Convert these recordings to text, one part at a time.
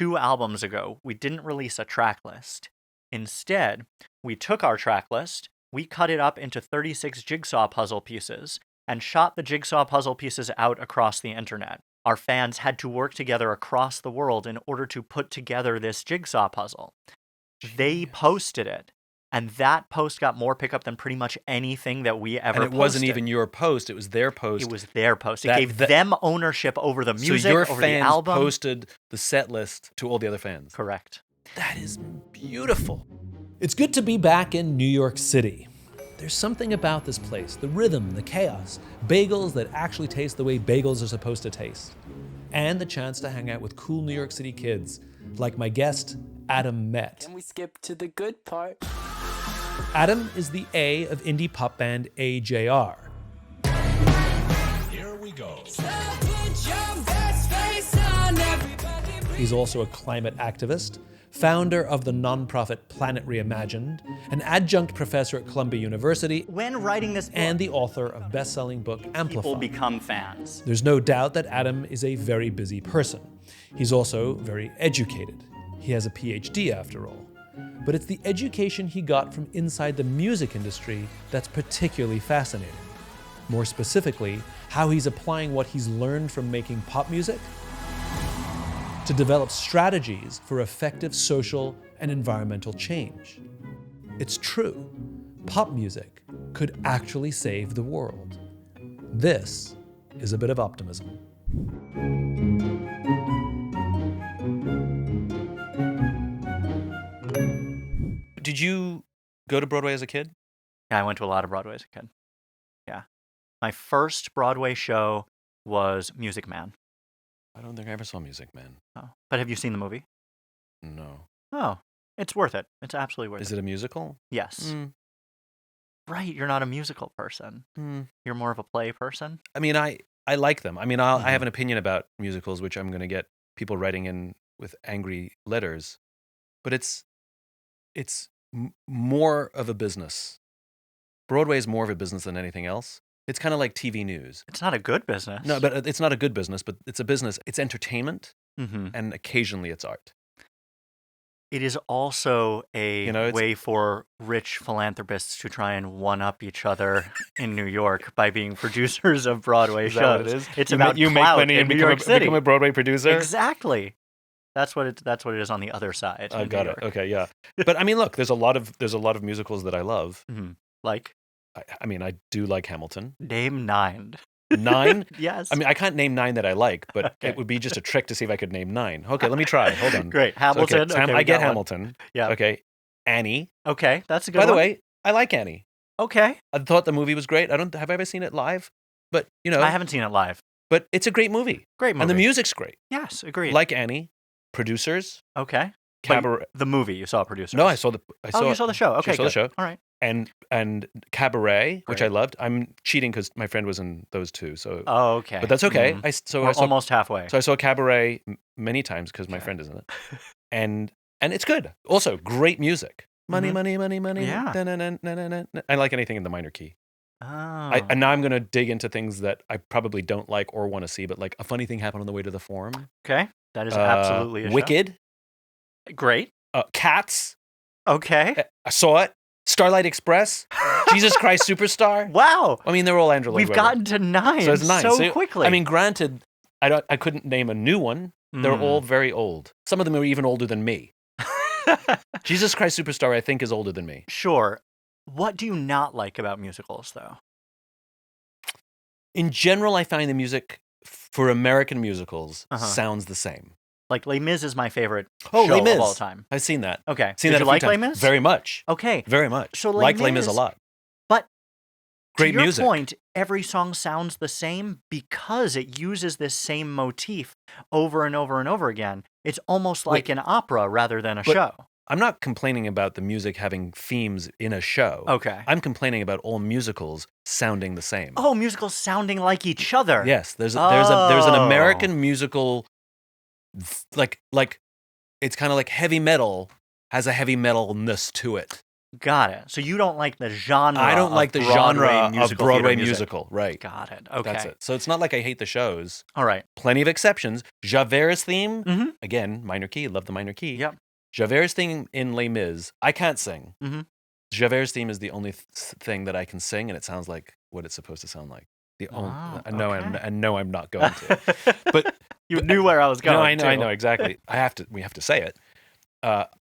2 albums ago, we didn't release a track list. Instead, we took our track list, we cut it up into 36 Jigsaw puzzle pieces, and shot the Jigsaw puzzle pieces out across the internet. Our fans had to work together across the world in order to put together this Jigsaw puzzle. They posted it, and that post got more pickup than pretty much anything that we ever posted. And it wasn't even your post, it was their post. It was their post. It gave them ownership over the music, so your over the fans album. posted the set list to all the other fans. Correct. That is beautiful. It's good to be back in New York City. There's something about this place, the rhythm, the chaos, bagels that actually taste the way bagels are supposed to taste, and the chance to hang out with cool New York City kids, like my guest, Adam Met. Can we skip to the good part? Adam is the A of indie pop band AJR. Here we go. He's also a climate activist, founder of the nonprofit Planet Reimagined, an adjunct professor at Columbia University, When writing this book, and the author of best-selling book Amplify. people become fans. There's no doubt that Adam is a very busy person. He's also very educated. He has a PhD after all. But it's the education he got from inside the music industry that's particularly fascinating. More specifically, how he's applying what he's learned from making pop music to develop strategies for effective social and environmental change. It's true. Pop music could actually save the world. This is a bit of optimism. Did you go to Broadway as a kid? Yeah, I went to a lot of Broadway as a kid. Yeah. My first Broadway show was Music Man. I don't think I ever saw Music Man. Oh. But have you seen the movie? No. Oh, it's worth it. It's absolutely worth it. Is it a musical? Yes. Right, you're not a musical person. You're more of a play person. I mean, I like them. I mean, I have an opinion about musicals, which I'm going to get people writing in with angry letters. But it's more of a business. Broadway is more of a business than anything else. It's kind of like TV news. It's not a good business. No, but it's not a good business, but it's a business. It's entertainment, and occasionally it's art. It is also a way for rich philanthropists to try and one-up each other in New York by being producers of Broadway shows. Is that what it is? It's about you make clout money in and New York City. become a Broadway producer? Exactly. That's what it is on the other side. I got it. Okay, yeah. But I mean, look, there's a lot of musicals that I love. Like? I mean, I do like Hamilton. Name 9. 9? Yes. I mean, I can't name 9 that I like, but it would be just a trick to see if I could name 9. Okay, let me try. Hold on. Great. Hamilton. So, okay, I get Hamilton. One. Yeah. Okay. Annie. Okay, that's a good one. By the one. way, I like Annie. Okay. I thought the movie was great. Have I ever seen it live? But, I haven't seen it live. But it's a great movie. Great movie. And the music's great. Yes, agreed. Like Annie. Producers. Okay. Cabaret. The movie, you saw Producers. No, I saw the you saw the show. Okay, I saw the show. All right. And Cabaret, which Great. I loved. I'm cheating because my friend was in those two. So. Oh, okay. But that's okay. Mm-hmm. I saw almost halfway. So I saw Cabaret many times because my friend is in it, and it's good. Also, great music. Money, money, money, money. Yeah. I like anything in the minor key. Oh. And now I'm going to dig into things that I probably don't like or want to see, but like a funny thing happened on the way to the Forum. Okay. That is absolutely a show. Wicked. Great. Cats. Okay. I saw it. Starlight Express. Jesus Christ Superstar. Wow. I mean, they're all Andrew Lloyd We've gotten to 9 so, it's 9. so quickly. I mean, granted, I couldn't name a new one. They're all very old. Some of them are even older than me. Jesus Christ Superstar, I think, is older than me. Sure. What do you not like about musicals, though? In general, I find the music for American musicals sounds the same. Like Les Mis is my favorite show show Les Mis. of all time. I've seen that. Okay. Seen Did that you a few like times. Les Mis? Very much. Okay. Very much. So like Les Mis a lot. But great to your music. point, every song sounds the same because it uses this same motif over and over and over again. It's almost like an opera rather than a show. I'm not complaining about the music having themes in a show. Okay. I'm complaining about all musicals sounding the same. Oh, musicals sounding like each other. Yes, there's an American musical, like it's kind of like heavy metal has a heavy metalness to it. Got it. So you don't like the genre. I don't like the Broadway genre of musical Broadway theater music. musical. Right. Got it. Okay. That's it. So it's not like I hate the shows. All right. Plenty of exceptions. Javert's theme, Mm-hmm. again, minor key. Love the minor key. Yep. Javert's theme in Les Mis, I can't sing. Mm-hmm. Javert's theme is the only thing that I can sing, and it sounds like what it's supposed to sound like. Wow, I know I'm not going to. But you knew where I was going. No, I know exactly. We have to say it.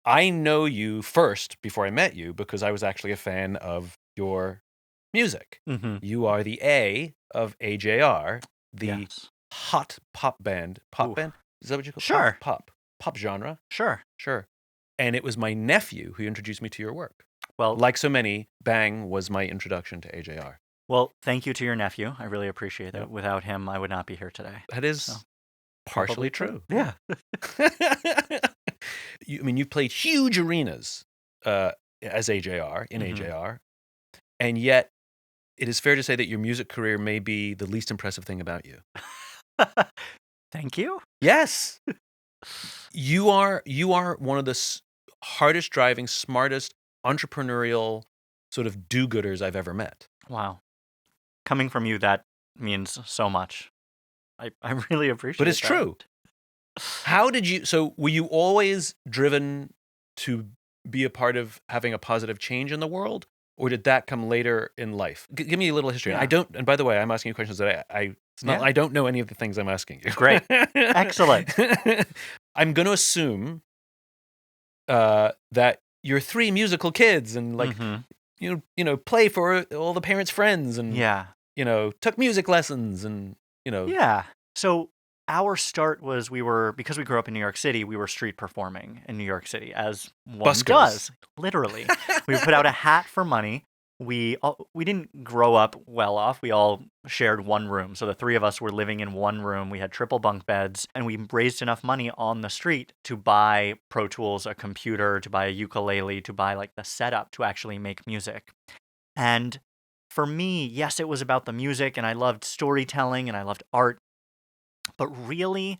I know you first before I met you because I was actually a fan of your music. Mm-hmm. You are the A of AJR, the Yes. hot pop band. Pop Ooh. band? Is that what you call it? Sure. Pop genre. Sure. Sure. And it was my nephew who introduced me to your work. Well, Like so many, Bang was my introduction to AJR. well, thank you to your nephew. I really appreciate it. Yep. Without him, I would not be here today. That is So, partially probably true. Yeah. You've played huge arenas as AJR, in Mhm. AJR, and yet it is fair to say that your music career may be the least impressive thing about you. Thank you. Yes. You are one of the hardest driving, smartest, entrepreneurial sort of do-gooders I've ever met. Wow. Coming from you, that means so much. I really appreciate it. But it's true. How did you, so were you always driven to be a part of having a positive change in the world? Or did that come later in life? Give me a little history. Yeah. And by the way, I'm asking you questions that I don't know any of the things I'm asking you. Great. Excellent. I'm going to assume that you're 3 musical kids and like, Mhm. you know, play for all the parents' friends and, Yeah. you know, took music lessons and, you know. Yeah. So our start was because we grew up in New York City, we were street performing in New York City, as one Buskers. does, literally. We would put out a hat for money. We didn't grow up well off. We all shared one room. So the 3 of us were living in one room. We had triple bunk beds, and we raised enough money on the street to buy Pro Tools, a computer, to buy a ukulele, to buy like the setup to actually make music. And for me, yes, it was about the music, and I loved storytelling, and I loved art. But really,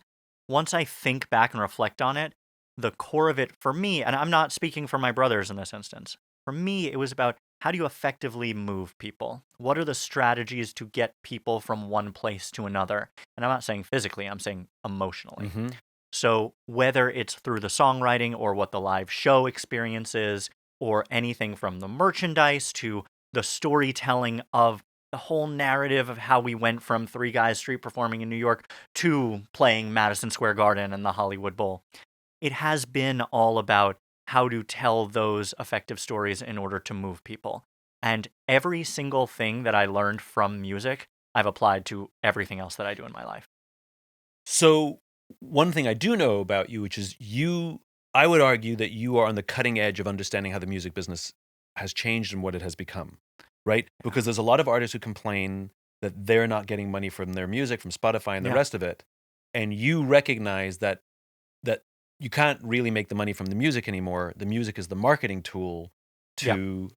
once I think back and reflect on it, the core of it for me, and I'm not speaking for my brothers in this instance, for me, it was about how do you effectively move people? What are the strategies to get people from one place to another? And I'm not saying physically, I'm saying emotionally. Mhm. So whether it's through the songwriting or what the live show experience is, or anything from the merchandise to the storytelling of the whole narrative of how we went from 3 guys street performing in New York to playing Madison Square Garden and the Hollywood Bowl. It has been all about how to tell those effective stories in order to move people. And every single thing that I learned from music, I've applied to everything else that I do in my life. So one thing I do know about you, which is I would argue that you are on the cutting edge of understanding how the music business has changed and what it has become, right? Because there's a lot of artists who complain that they're not getting money from their music, from Spotify and the Yeah. rest of it. And you recognize that you can't really make the money from the music anymore. The music is the marketing tool to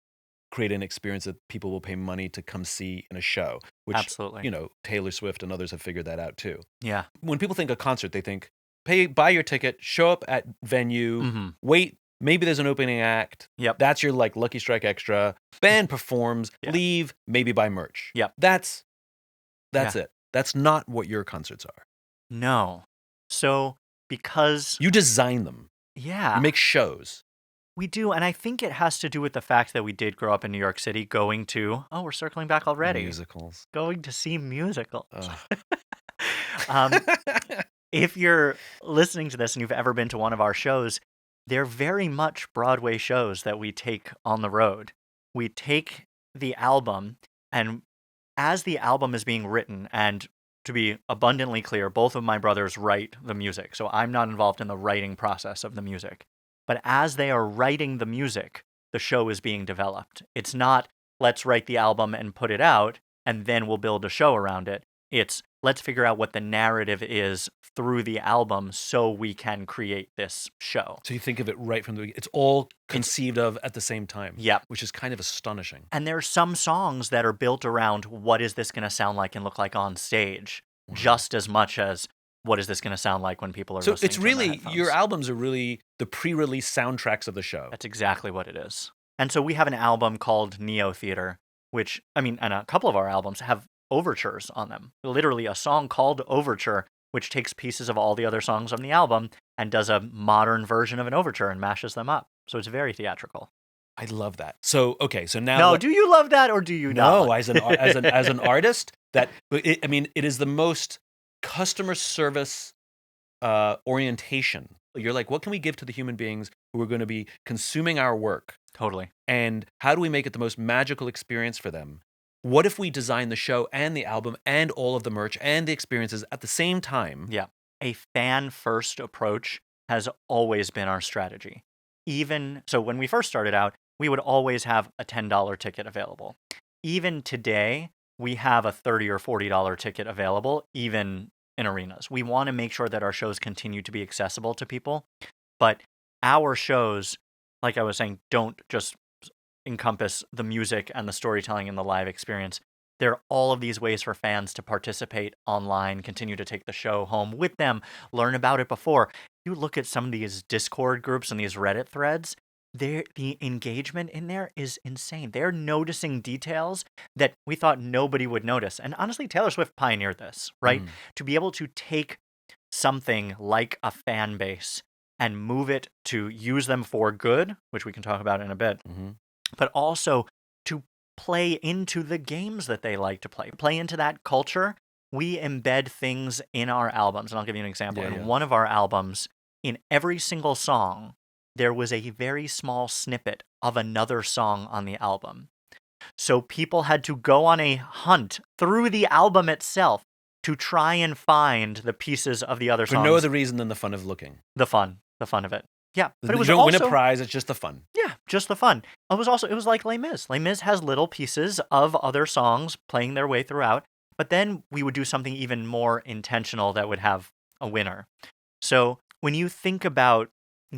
create an experience that people will pay money to come see in a show, which, Absolutely. you know, Taylor Swift and others have figured that out too. Yeah. When people think of concert, they think, buy your ticket, show up at venue, Mhm. wait, maybe there's an opening act. Yep. That's your like Lucky Strike extra. Band performs, Yeah. leave, maybe buy merch. Yep. That's it. That's not what your concerts are. No. So because You design them. yeah, You make shows. we do, and I think it has to do with the fact that we did grow up in New York City, we're circling back already. Musicals. Going to see musicals. Ugh. Um, if you're listening to this and you've ever been to one of our shows, they're very much Broadway shows that we take on the road. We take the album, and as the album is being written, and to be abundantly clear, both of my brothers write the music, so I'm not involved in the writing process of the music. But as they are writing the music, the show is being developed. It's not, let's write the album and put it out, and then we'll build a show around it. It's, let's figure out what the narrative is through the album so we can create this show. So you think of it right from the beginning. It's all conceived of at the same time. Yep. Which is kind of astonishing. And there are some songs that are built around what is this going to sound like and look like on stage, just as much as what is this going to sound like when people are So listening it's to it in their really, headphones. your albums are really the pre-release soundtracks of the show. That's exactly what it is. And so we have an album called Neo Theater, which, I mean, and a couple of our albums have overtures on them. Literally a song called Overture, which takes pieces of all the other songs on the album and does a modern version of an overture and mashes them up. So it's very theatrical. I love that. So okay, so now No, do you love that or do you not? no, like- as an artist, I mean, it is the most customer service orientation. You're like, what can we give to the human beings who are going to be consuming our work? Totally. And how do we make it the most magical experience for them? What if we design the show and the album and all of the merch and the experiences at the same time? Yeah. A fan-first approach has always been our strategy. Even so, when we first started out, we would always have a $10 ticket available. Even today, we have a $30 or $40 ticket available, even in arenas. We want to make sure that our shows continue to be accessible to people. But our shows, like I was saying, don't just encompass the music and the storytelling and the live experience. There are all of these ways for fans to participate online, continue to take the show home with them, learn about it before. You look at some of these Discord groups and these Reddit threads, the engagement in there is insane. They're noticing details that we thought nobody would notice. And honestly, Taylor Swift pioneered this, right? To be able to take something like a fan base and move it to use them for good, which we can talk about in a bit, but also to play into the games that they like to play into that culture. We embed things in our albums. And I'll give you an example. In one of our albums, in every single song, there was a very small snippet of another song on the album. So people had to go on a hunt through the album itself to try and find the pieces of the other songs. For no other reason than the fun of looking. The fun of it. Yeah, but it was you don't also, win a prize, it's just the fun. Yeah, just the fun. It was like Les Mis. Les Mis has little pieces of other songs playing their way throughout, but then we would do something even more intentional that would have a winner. So when you think about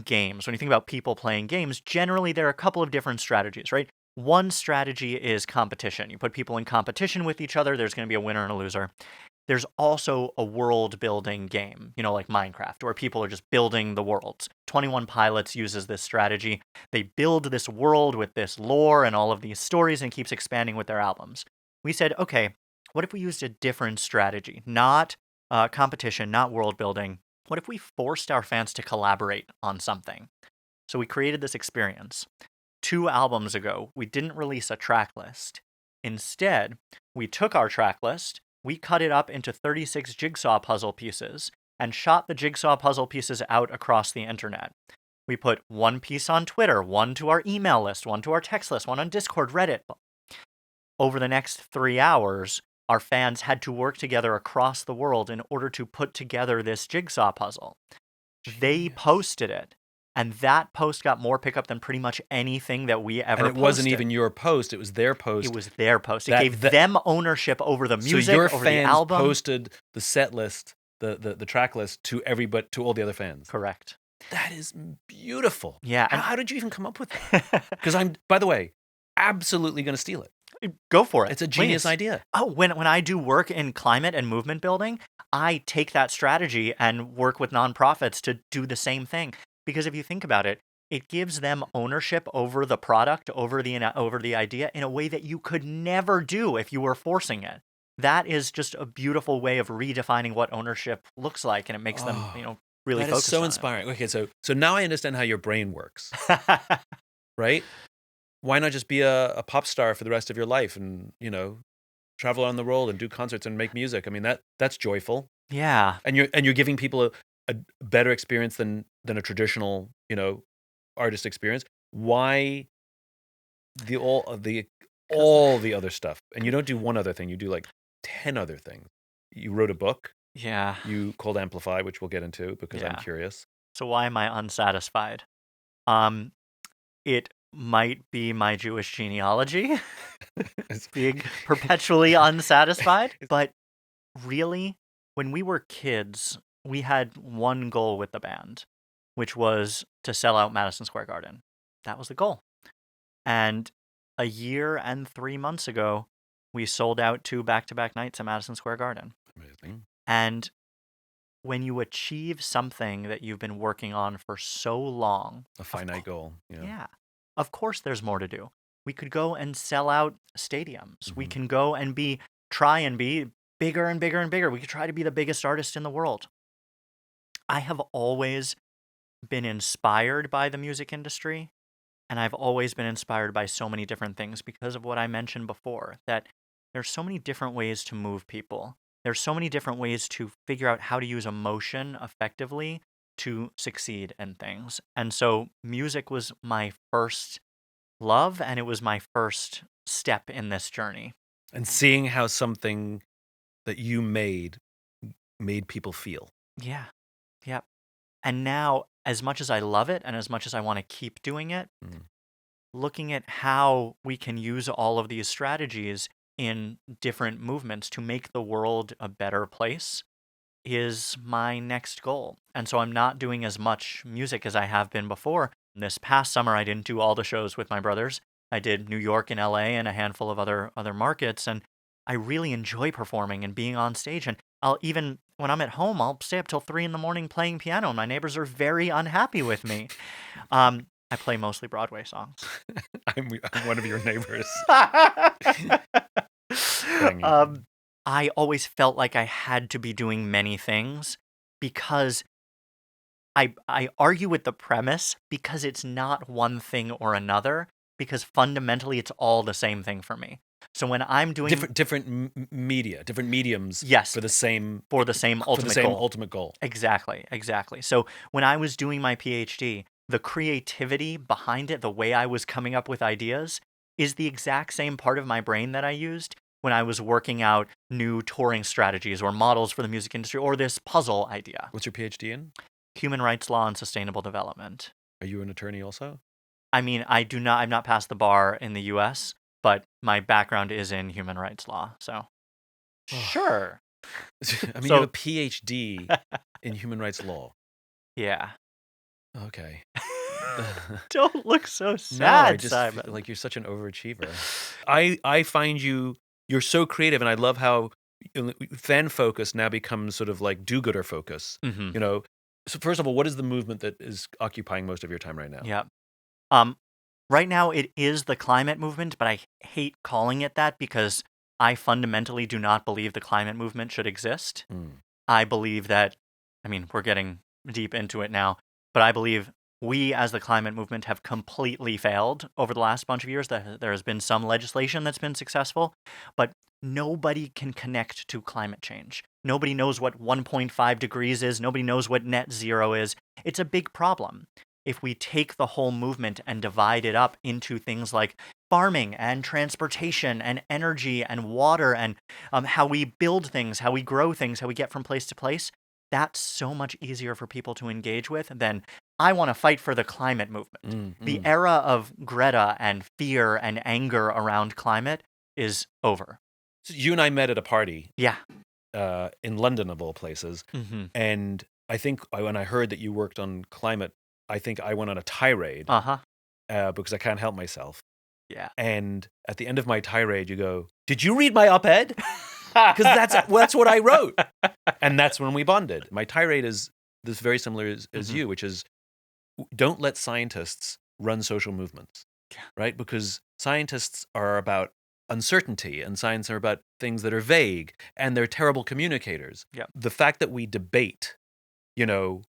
games, when you think about people playing games, generally there are a couple of different strategies, right? One strategy is competition. You put people in competition with each other, there's going to be a winner and a loser. There's also a world-building game, like Minecraft, where people are just building the worlds. 21 Pilots uses this strategy. They build this world with this lore and all of these stories and keeps expanding with their albums. We said, okay, what if we used a different strategy? Not competition, not world-building. What if we forced our fans to collaborate on something? So we created this experience. 2 albums ago, we didn't release a track list. Instead, we took our track list, we cut it up into 36 jigsaw puzzle pieces and shot the jigsaw puzzle pieces out across the internet. We put one piece on Twitter, one to our email list, one to our text list, one on Discord, Reddit. Over the next 3 hours, our fans had to work together across the world in order to put together this jigsaw puzzle. They posted it. And that post got more pickup than pretty much anything that we ever posted. And it wasn't even your post, it was their post. It was their post. It gave them ownership over the music, so your over fans the album. Posted the set list, the track list to all the other fans. Correct. That is beautiful. Yeah. How did you even come up with that? Because I'm, by the way, absolutely going to steal it. Go for it. It's a genius idea. Oh, when I do work in climate and movement building, I take that strategy and work with nonprofits to do the same thing. Because if you think about it, it gives them ownership over the product, over the idea in a way that you could never do if you were forcing it. That is just a beautiful way of redefining what ownership looks like, and it makes them, really focus on it. That is so inspiring. Okay, so now I understand how your brain works. Right? Why not just be a pop star for the rest of your life and, travel around the world and do concerts and make music? I mean, that's joyful. Yeah. And you're giving people a better experience than a traditional, artist experience. Why all the other stuff? And you don't do one other thing. You do like 10 other things. You wrote a book. Yeah. You called Amplify, which we'll get into because I'm curious. So why am I unsatisfied? It might be my Jewish genealogy. Being perpetually unsatisfied. But really, when we were kids, we had one goal with the band, which was to sell out Madison Square Garden. That was the goal. And a year and 3 months ago, we sold out 2 back-to-back nights at Madison Square Garden. Amazing. And when you achieve something that you've been working on for so long, a finite goal. Yeah. Of course, there's more to do. We could go and sell out stadiums. We Mhm. can go and try and be bigger and bigger and bigger. We could try to be the biggest artist in the world. I have always been inspired by the music industry, and I've always been inspired by so many different things because of what I mentioned before, that there's so many different ways to move people. There's so many different ways to figure out how to use emotion effectively to succeed in things. And so music was my first love, and it was my first step in this journey. And seeing how something that you made people feel. Yeah. Yep. And now, as much as I love it and as much as I want to keep doing it, Mm. looking at how we can use all of these strategies in different movements to make the world a better place is my next goal. And so I'm not doing as much music as I have been before. This past summer, I didn't do all the shows with my brothers. I did New York and LA and a handful of other markets. And I really enjoy performing and being on stage. And I'll even, when I'm at home, I'll stay up till 3 a.m. playing piano. And my neighbors are very unhappy with me. I play mostly Broadway songs. I'm one of your neighbors. I always felt like I had to be doing many things because I argue with the premise because it's not one thing or another, because fundamentally it's all the same thing for me. So when I'm doing different media, different mediums, yes, for the same ultimate goal. Exactly. So when I was doing my PhD, the creativity behind it, the way I was coming up with ideas, is the exact same part of my brain that I used when I was working out new touring strategies or models for the music industry or this puzzle idea. What's your PhD in? Human rights law and sustainable development. Are you an attorney also? I mean, I've not passed the bar in the US, but my background is in human rights law, so sure. I mean, you have a PhD in human rights law. Yeah. Okay. Don't look so No, sad, I just Simon. feel like you're such an overachiever. I find you're so creative, and I love how fan focus now becomes sort of like do-gooder focus. Mhm. You know, so first of all, what is the movement that is occupying most of your time right now? Yeah. Right now it is the climate movement, but I hate calling it that because I fundamentally do not believe the climate movement should exist. Mm. I believe that, I mean, we're getting deep into it now, but I believe we as the climate movement have completely failed over the last bunch of years. There has been some legislation that's been successful, but nobody can connect to climate change. Nobody knows what 1.5 degrees is. Nobody knows what net zero is. It's a big problem. If we take the whole movement and divide it up into things like farming and transportation and energy and water and how we build things, how we grow things, how we get from place to place, that's so much easier for people to engage with than I want to fight for the climate movement. The era of Greta and fear and anger around climate is over. So you and I met at a party. Yeah. In London, of all places. Mm-hmm. And I think when I heard that you worked on climate, I think I went on a tirade because I can't help myself. Yeah. And at the end of my tirade, you go, "Did you read my op-ed?" Because that's what I wrote. And that's when we bonded. My tirade is this very similar as you, which is don't let scientists run social movements, right? Because scientists are about uncertainty, and science are about things that are vague, and they're terrible communicators. Yep. The fact that we debate,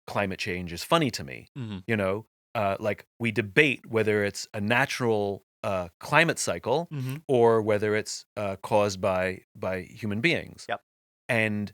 climate change is funny to me. Mm-hmm. Like we debate whether it's a natural climate cycle Mm-hmm. or whether it's caused by human beings. Yep. And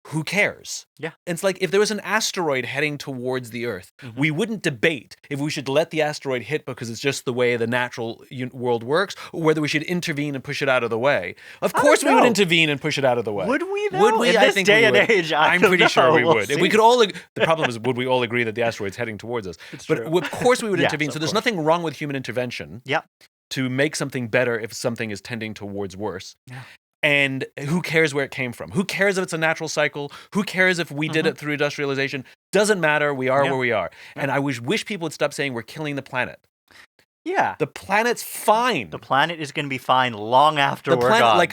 who cares? Yeah. It's like if there was an asteroid heading towards the Earth, Mm-hmm. we wouldn't debate if we should let the asteroid hit because it's just the way the natural world works, or whether we should intervene and push it out of the way. Of course we would intervene and push it out of the way. Would we, though? Would we? In I this think day we and would. age, I'm pretty sure we We'll would. If see. we could all, the problem is, would we all agree that the asteroid's heading towards us? It's But true. of course we would Yes, intervene. of So there's course. nothing wrong with human intervention. Yep. To make something better if something is tending towards worse. Yeah. And who cares where it came from? Who cares if it's a natural cycle? Who cares if we did it through industrialization? Doesn't matter. We are where we are. Yeah. And I wish people would stop saying we're killing the planet. Yeah. The planet's fine. The planet is going to be fine long after we're gone.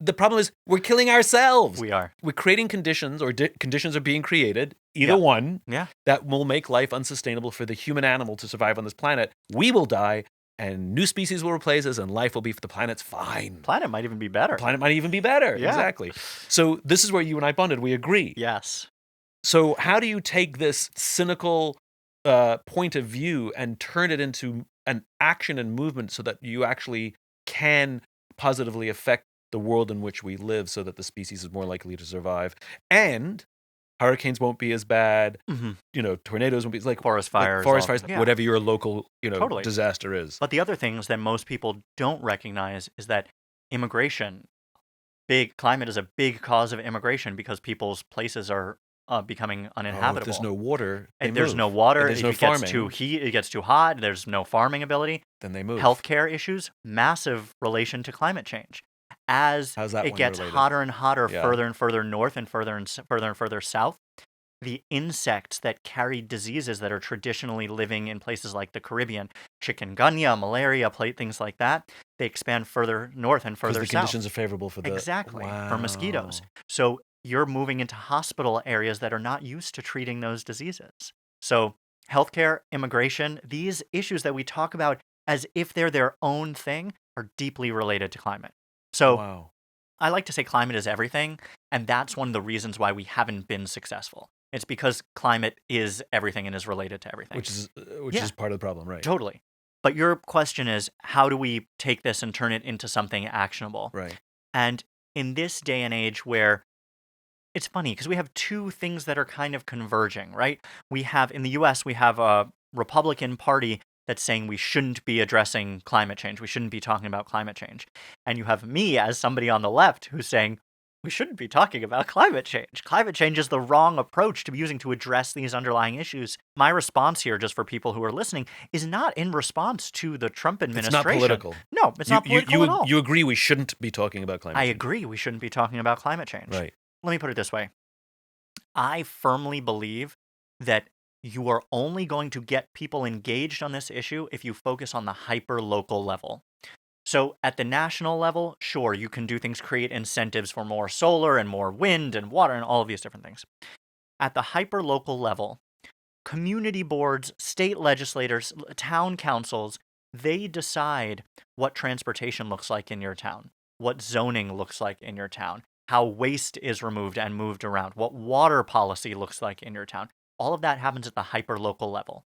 The problem is we're killing ourselves. We are. We're creating conditions, or conditions are being created, either Yeah. one, Yeah. that will make life unsustainable for the human animal to survive on this planet. We will die, and new species will replace us, and life will be, the planet's fine. Planet might even be better. Planet might even be better. Yeah. Exactly. So this is where you and I bonded. We agree. Yes. So how do you take this cynical point of view and turn it into an action and movement so that you actually can positively affect the world in which we live, so that the species is more likely to survive, and hurricanes won't be as bad, tornadoes won't be like Forest fires. Yeah. whatever your local Totally. disaster is. But the other things that most people don't recognize is that immigration, climate is a big cause of immigration, because people's places are becoming uninhabitable. If there's no water, they there's move. no water. If there's no it gets farming, too heat, it gets too hot. There's no farming ability. then they move. Healthcare issues, massive relation to climate change. As How's that it one gets related? hotter and hotter, Yeah. further and further north, and further and further south, the insects that carry diseases that are traditionally living in places like the Caribbean, chikungunya, malaria, things like that, they expand further north and further the south. conditions are favorable for the Exactly, for mosquitoes. Wow. So you're moving into hospital areas that are not used to treating those diseases. So healthcare, immigration, these issues that we talk about as if they're their own thing are deeply related to climate. So Wow. I like to say climate is everything, and that's one of the reasons why we haven't been successful. It's because climate is everything and is related to everything. Which Yeah. is part of the problem, right? Totally. But your question is, how do we take this and turn it into something actionable? Right. And in this day and age where it's funny, because we have two things that are kind of converging, right? We have, in the US, we have a Republican Party that's saying we shouldn't be addressing climate change. We shouldn't be talking about climate change. And you have me as somebody on the left who's saying we shouldn't be talking about climate change. Climate change is the wrong approach to be using to address these underlying issues. My response here, just for people who are listening, is not in response to the Trump administration. It's not political. No, it's not political at all. You agree we shouldn't be talking about climate change? I agree we shouldn't be talking about climate change. Right. Let me put it this way. I firmly believe that you are only going to get people engaged on this issue if you focus on the hyper-local level. So at the national level, sure, you can do things, create incentives for more solar and more wind and water and all of these different things. At the hyper-local level, community boards, state legislators, town councils, they decide what transportation looks like in your town, what zoning looks like in your town, how waste is removed and moved around, what water policy looks like in your town. All of that happens at the hyper-local level.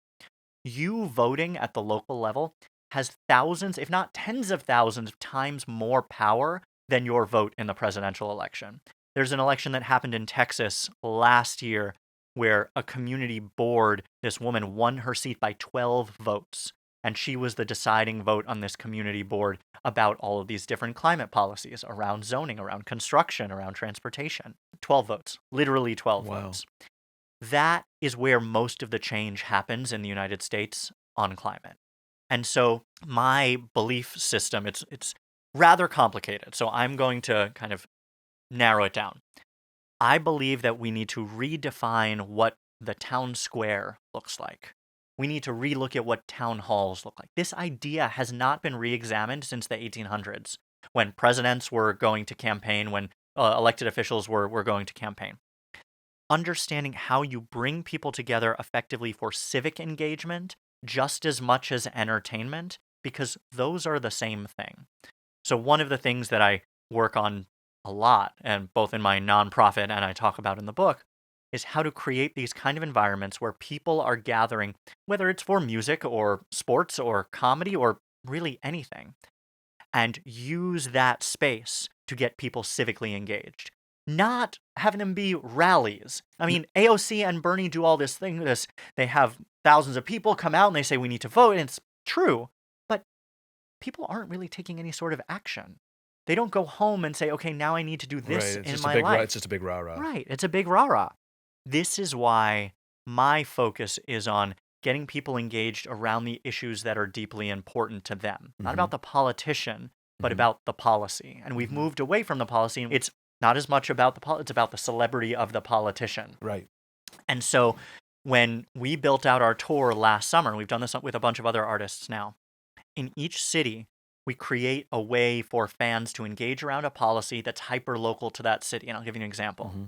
You voting at the local level has thousands, if not tens of thousands of times more power than your vote in the presidential election. There's an election that happened in Texas last year where a community board, this woman won her seat by 12 votes. And she was the deciding vote on this community board about all of these different climate policies around zoning, around construction, around transportation. 12 votes, literally 12 votes. That is where most of the change happens in the United States on climate. And so my belief system, it's rather complicated. So I'm going to kind of narrow it down. I believe that we need to redefine what the town square looks like. We need to relook at what town halls look like. This idea has not been re-examined since the 1800s, when presidents were going to campaign, when elected officials were going to campaign. Understanding how you bring people together effectively for civic engagement just as much as entertainment, because those are the same thing. So one of the things that I work on a lot, and both in my nonprofit and I talk about in the book, is how to create these kind of environments where people are gathering, whether it's for music or sports or comedy or really anything, and use that space to get people civically engaged. Not having them be rallies. I mean, AOC and Bernie do all this thing. They have thousands of people come out and they say we need to vote, and it's true, but people aren't really taking any sort of action. They don't go home and say, okay, now I need to do this in my life. It's just a big rah-rah. Right, it's a big rah-rah. This is why my focus is on getting people engaged around the issues that are deeply important to them. Not about the politician, but about the policy. And we've moved away from the policy. It's not as much about it's about the celebrity of the politician. Right. And so when we built out our tour last summer, we've done this with a bunch of other artists now, in each city, we create a way for fans to engage around a policy that's hyper local to that city. And I'll give you an example. Mm-hmm.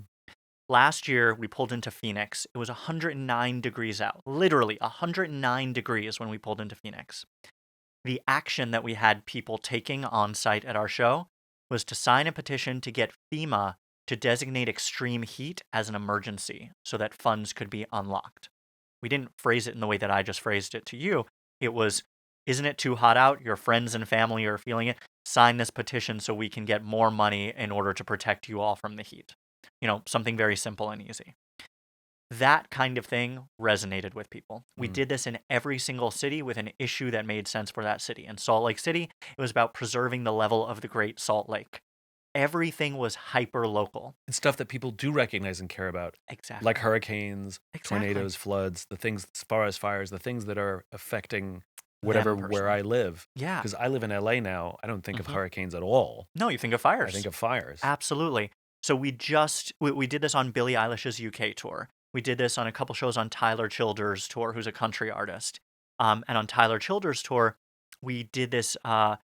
Last year, we pulled into Phoenix. It was 109 degrees out, literally 109 degrees when we pulled into Phoenix. The action that we had people taking on site at our show was to sign a petition to get FEMA to designate extreme heat as an emergency so that funds could be unlocked. We didn't phrase it in the way that I just phrased it to you. It was, isn't it too hot out? Your friends and family are feeling it. Sign this petition so we can get more money in order to protect you all from the heat. Something very simple and easy. That kind of thing resonated with people. We did this in every single city with an issue that made sense for that city. In Salt Lake City, it was about preserving the level of the Great Salt Lake. Everything was hyper local. It's stuff that people do recognize and care about. Exactly. Like hurricanes, tornadoes, floods, the things, forest fires, the things that are affecting whatever where I live. Yeah. Because I live in LA now. I don't think of hurricanes at all. No, you think of fires. I think of fires. Absolutely. So we did this on Billie Eilish's UK tour. We did this on a couple shows on Tyler Childers' tour, who's a country artist. And on Tyler Childers' tour, we did this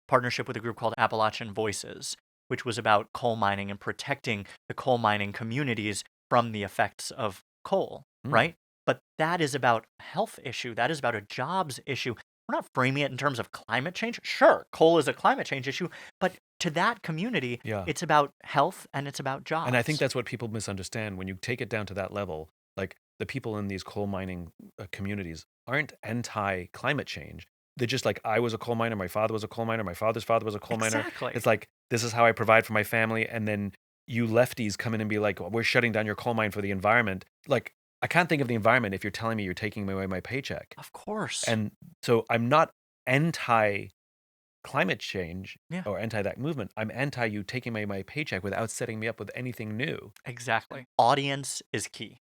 partnership with a group called Appalachian Voices, which was about coal mining and protecting the coal mining communities from the effects of coal, right? But that is about a health issue. That is about a jobs issue. We're not framing it in terms of climate change. Sure, coal is a climate change issue, but to that community, it's about health and it's about jobs. And I think that's what people misunderstand. When you take it down to that level, like the people in these coal mining communities aren't anti-climate change. They're just like, I was a coal miner, my father was a coal miner, my father's father was a coal miner. It's like, this is how I provide for my family. And then you lefties come in and be like, well, we're shutting down your coal mine for the environment. Like, I can't think of the environment if you're telling me you're taking away my paycheck. Of course. And so I'm not anti-climate change or anti that movement. I'm anti you taking away my paycheck without setting me up with anything new. Exactly. Audience is key.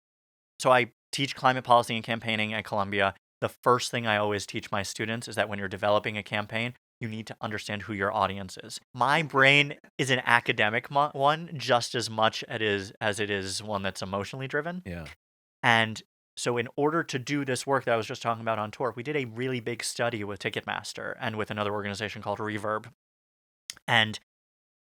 So I teach climate policy and campaigning at Columbia. The first thing I always teach my students is that when you're developing a campaign, you need to understand who your audience is. My brain is an academic one just as much as it is one that's emotionally driven. Yeah. And so in order to do this work that I was just talking about on tour, we did a really big study with Ticketmaster and with another organization called Reverb. And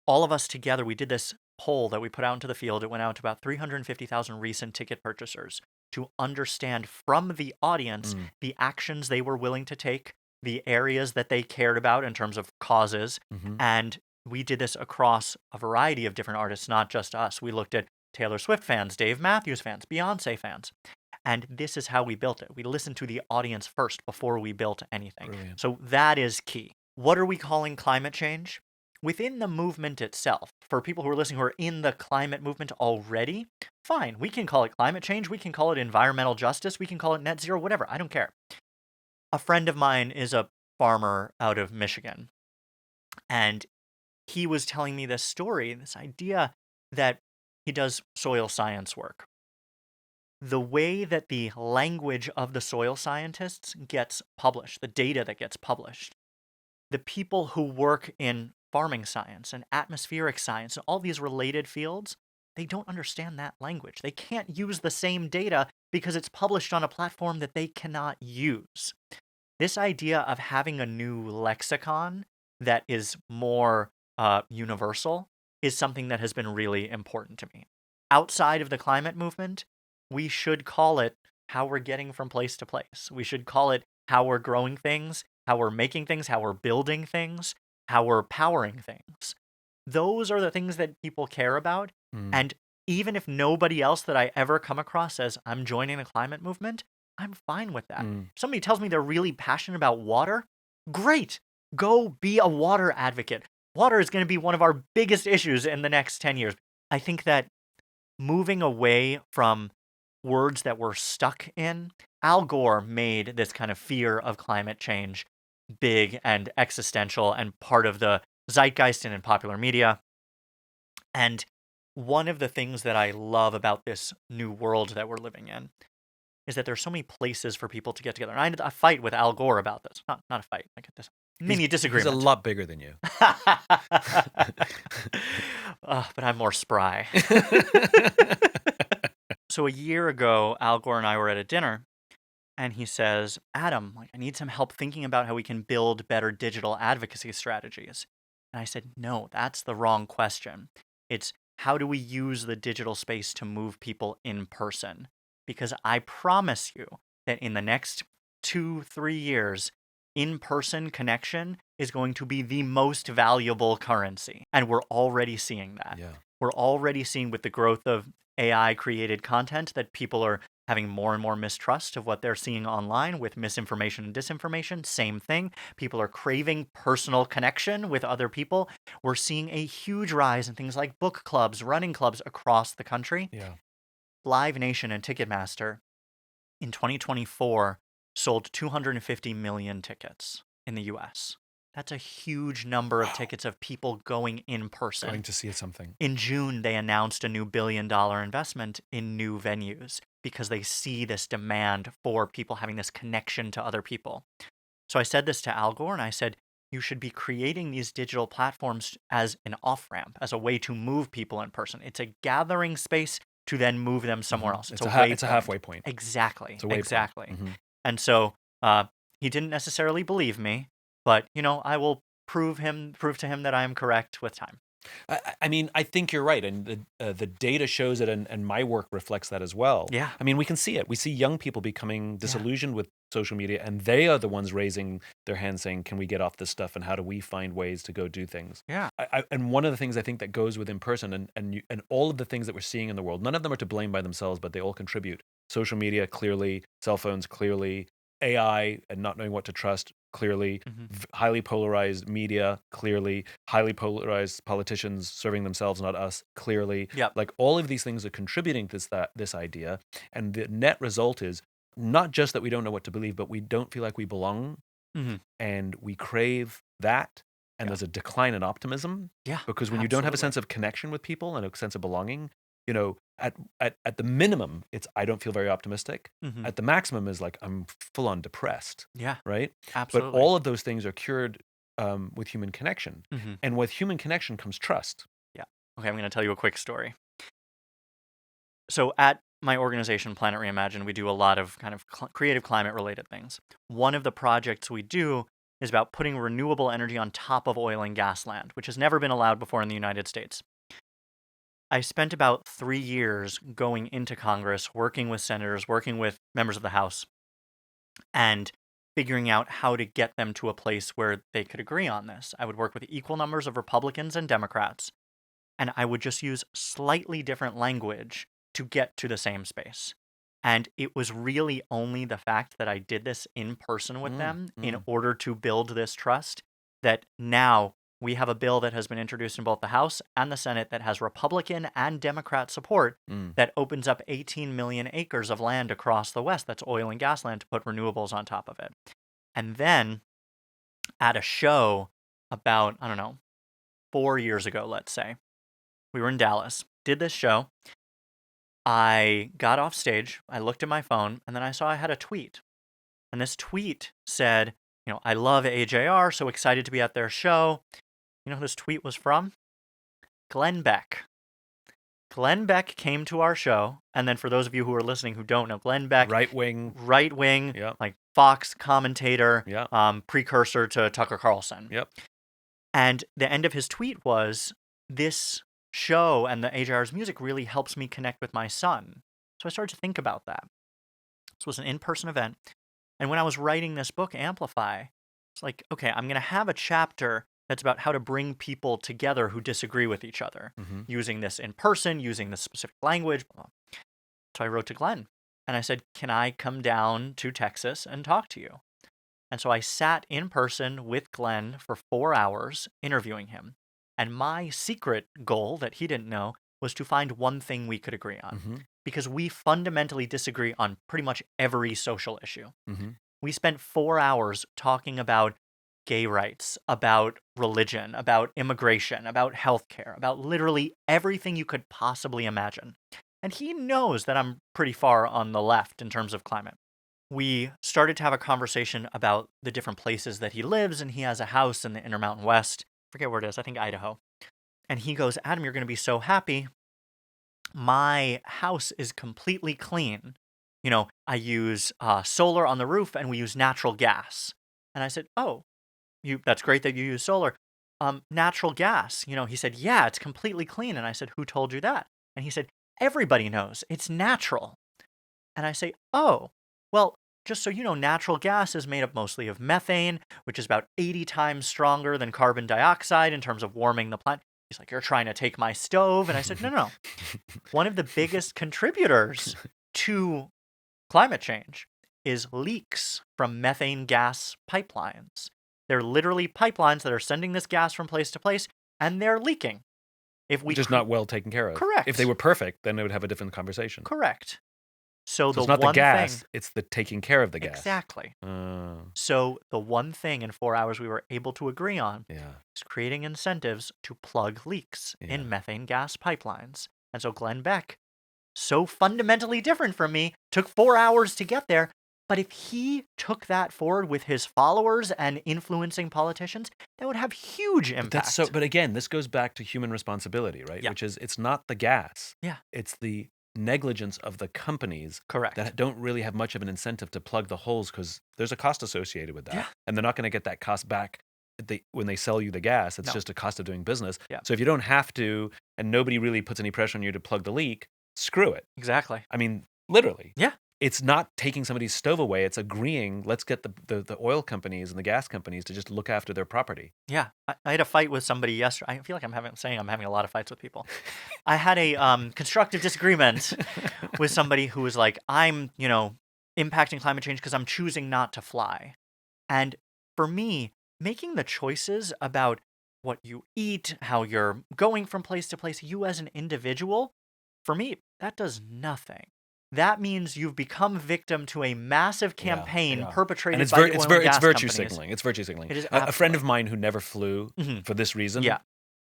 all of us together, we did this poll that we put out into the field. It went out to about 350,000 recent ticket purchasers to understand from the audience the actions they were willing to take, the areas that they cared about in terms of causes. And we did this across a variety of different artists, not just us. We looked at Taylor Swift fans, Dave Matthews fans, Beyonce fans. And this is how we built it. We listened to the audience first before we built anything. Brilliant. So that is key. What are we calling climate change? Within the movement itself, for people who are listening who are in the climate movement already, fine. We can call it climate change. We can call it environmental justice. We can call it net zero, whatever. I don't care. A friend of mine is a farmer out of Michigan. And he was telling me this story, this idea that he does soil science work. The way that the language of the soil scientists gets published, the data that gets published, the people who work in farming science and atmospheric science and all these related fields, they don't understand that language. They can't use the same data because it's published on a platform that they cannot use. This idea of having a new lexicon that is more universal is something that has been really important to me. Outside of the climate movement, we should call it how we're getting from place to place. We should call it how we're growing things, how we're making things, how we're building things, how we're powering things. Those are the things that people care about. And even if nobody else that I ever come across says, I'm joining the climate movement, I'm fine with that. If somebody tells me they're really passionate about water, great. Go be a water advocate. Water is going to be one of our biggest issues in the next 10 years. I think that moving away from words that we're stuck in, Al Gore made this kind of fear of climate change big and existential and part of the zeitgeist and in popular media. And one of the things that I love about this new world that we're living in is that there's so many places for people to get together. And I had a fight with Al Gore about this. Not a fight, like this mini disagreement. He's a lot bigger than you. But I'm more spry. So a year ago, Al Gore and I were at a dinner, and he says, Adam, like, I need some help thinking about how we can build better digital advocacy strategies. And I said, no, that's the wrong question. It's how do we use the digital space to move people in person? Because I promise you that in the next 2-3 years, in-person connection is going to be the most valuable currency. And we're already seeing that. Yeah. We're already seeing with the growth of AI-created content that people are having more and more mistrust of what they're seeing online with misinformation and disinformation. Same thing. People are craving personal connection with other people. We're seeing a huge rise in things like book clubs, running clubs across the country. Yeah. Live Nation and Ticketmaster in 2024 sold 250 million tickets in the US. That's a huge number of tickets of people going in person. Going to see something. In June, they announced a new $1 billion investment in new venues because they see this demand for people having this connection to other people. So I said this to Al Gore, and I said, you should be creating these digital platforms as an off-ramp, as a way to move people in person. It's a gathering space to then move them somewhere else. It's a halfway point. Exactly. It's a waypoint. Exactly. And so he didn't necessarily believe me, but I will prove to him that I am correct with time. I mean, I think you're right, and the data shows it, and my work reflects that as well. Yeah. I mean, we can see it. We see young people becoming disillusioned with social media, and they are the ones raising their hands saying, can we get off this stuff, and how do we find ways to go do things? Yeah. And one of the things I think that goes with in person, and all of the things that we're seeing in the world, none of them are to blame by themselves, but they all contribute. Social media, clearly. Cell phones, clearly. AI and not knowing what to trust, clearly. Highly polarized media, clearly. Highly polarized politicians serving themselves, not us, clearly. Yep. Like all of these things are contributing to this idea. And the net result is not just that we don't know what to believe, but we don't feel like we belong. And we crave that. And there's a decline in optimism. Yeah. Because when you don't have a sense of connection with people and a sense of belonging, at the minimum, it's I don't feel very optimistic. At the maximum is like I'm full on depressed. Yeah. Right? Absolutely. But all of those things are cured with human connection. And with human connection comes trust. Yeah. Okay, I'm going to tell you a quick story. So at my organization, Planet Reimagined, we do a lot of kind of creative climate-related things. One of the projects we do is about putting renewable energy on top of oil and gas land, which has never been allowed before in the United States. I spent about 3 years going into Congress, working with senators, working with members of the House, and figuring out how to get them to a place where they could agree on this. I would work with equal numbers of Republicans and Democrats, and I would just use slightly different language to get to the same space. And it was really only the fact that I did this in person with them in order to build this trust that now we have a bill that has been introduced in both the House and the Senate that has Republican and Democrat support that opens up 18 million acres of land across the West that's oil and gas land to put renewables on top of it. And then at a show about, 4 years ago, let's say, we were in Dallas, did this show. I got off stage, I looked at my phone, and then I saw I had a tweet. And this tweet said, I love AJR, so excited to be at their show. You know who this tweet was from? Glenn Beck. Glenn Beck came to our show, and then for those of you who are listening who don't know, Glenn Beck, right wing, like Fox commentator, precursor to Tucker Carlson. And the end of his tweet was, this show and the AJR's music really helps me connect with my son. So I started to think about that. This was an in-person event. And when I was writing this book, Amplify, it's like, okay, I'm going to have a chapter that's about how to bring people together who disagree with each other, using this in person, using this specific language. So I wrote to Glenn, and I said, can I come down to Texas and talk to you? And so I sat in person with Glenn for 4 hours interviewing him. And my secret goal that he didn't know was to find one thing we could agree on. Because we fundamentally disagree on pretty much every social issue. We spent 4 hours talking about gay rights, about religion, about immigration, about healthcare, about literally everything you could possibly imagine. And he knows that I'm pretty far on the left in terms of climate. We started to have a conversation about the different places that he lives, and he has a house in the Intermountain West. Forget where it is, I think Idaho. And he goes, Adam, you're going to be so happy. My house is completely clean. I use solar on the roof and we use natural gas. And I said, oh, that's great that you use solar. Natural gas, he said, yeah, it's completely clean. And I said, who told you that? And he said, everybody knows it's natural. And I say, oh, well, just so you know, natural gas is made up mostly of methane, which is about 80 times stronger than carbon dioxide in terms of warming the planet. He's like, you're trying to take my stove. And I said, no. One of the biggest contributors to climate change is leaks from methane gas pipelines. They're literally pipelines that are sending this gas from place to place, and they're leaking. Which is not well taken care of. Correct. If they were perfect, then they would have a different conversation. Correct. So it's not the gas, it's the taking care of the gas. Exactly. So the one thing in 4 hours we were able to agree on is creating incentives to plug leaks in methane gas pipelines. And so Glenn Beck, so fundamentally different from me, took 4 hours to get there. But if he took that forward with his followers and influencing politicians, that would have huge impact. But again, this goes back to human responsibility, right? Yeah. Which is, it's not the gas. Yeah. It's the negligence of the companies Correct. that don't really have much of an incentive to plug the holes because there's a cost associated with that. Yeah. And they're not going to get that cost back when they sell you the gas. It's No. just a cost of doing business. Yeah. So if you don't have to, and nobody really puts any pressure on you to plug the leak, screw it. Exactly. I mean, literally. Yeah. It's not taking somebody's stove away. It's agreeing, let's get the oil companies and the gas companies to just look after their property. Yeah. I had a fight with somebody yesterday. I feel like I'm having a lot of fights with people. I had a constructive disagreement with somebody who was like, I'm, impacting climate change because I'm choosing not to fly. And for me, making the choices about what you eat, how you're going from place to place, you as an individual, for me, that does nothing. That means you've become victim to a massive campaign perpetrated and by the oil and gas virtue companies. signaling. It's virtue signaling. It is a friend of mine who never flew for this reason, Yeah.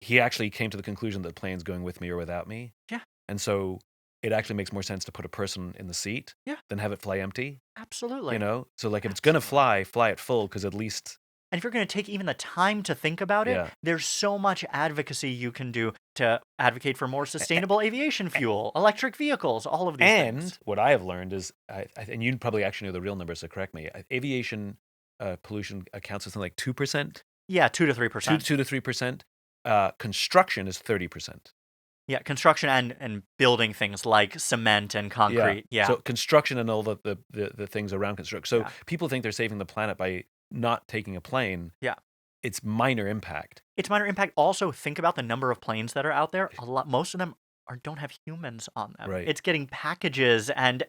he actually came to the conclusion that the plane's going with me or without me. Yeah. And so it actually makes more sense to put a person in the seat than have it fly empty. Absolutely. So like if it's going to fly it full because at least... And if you're going to take even the time to think about it, there's so much advocacy you can do to advocate for more sustainable aviation fuel, electric vehicles, all of these things. And what I have learned is, and you probably actually know the real numbers, so correct me, aviation pollution accounts for something like 2%? Yeah, 2 to 3%. 2 to 3%. Construction is 30%. Yeah, construction and building things like cement and concrete. Yeah. So construction and all the things around construction. So people think they're saving the planet by not taking a plane. Yeah. It's minor impact. It's minor impact. Also, think about the number of planes that are out there. Most of them don't have humans on them. Right. It's getting packages and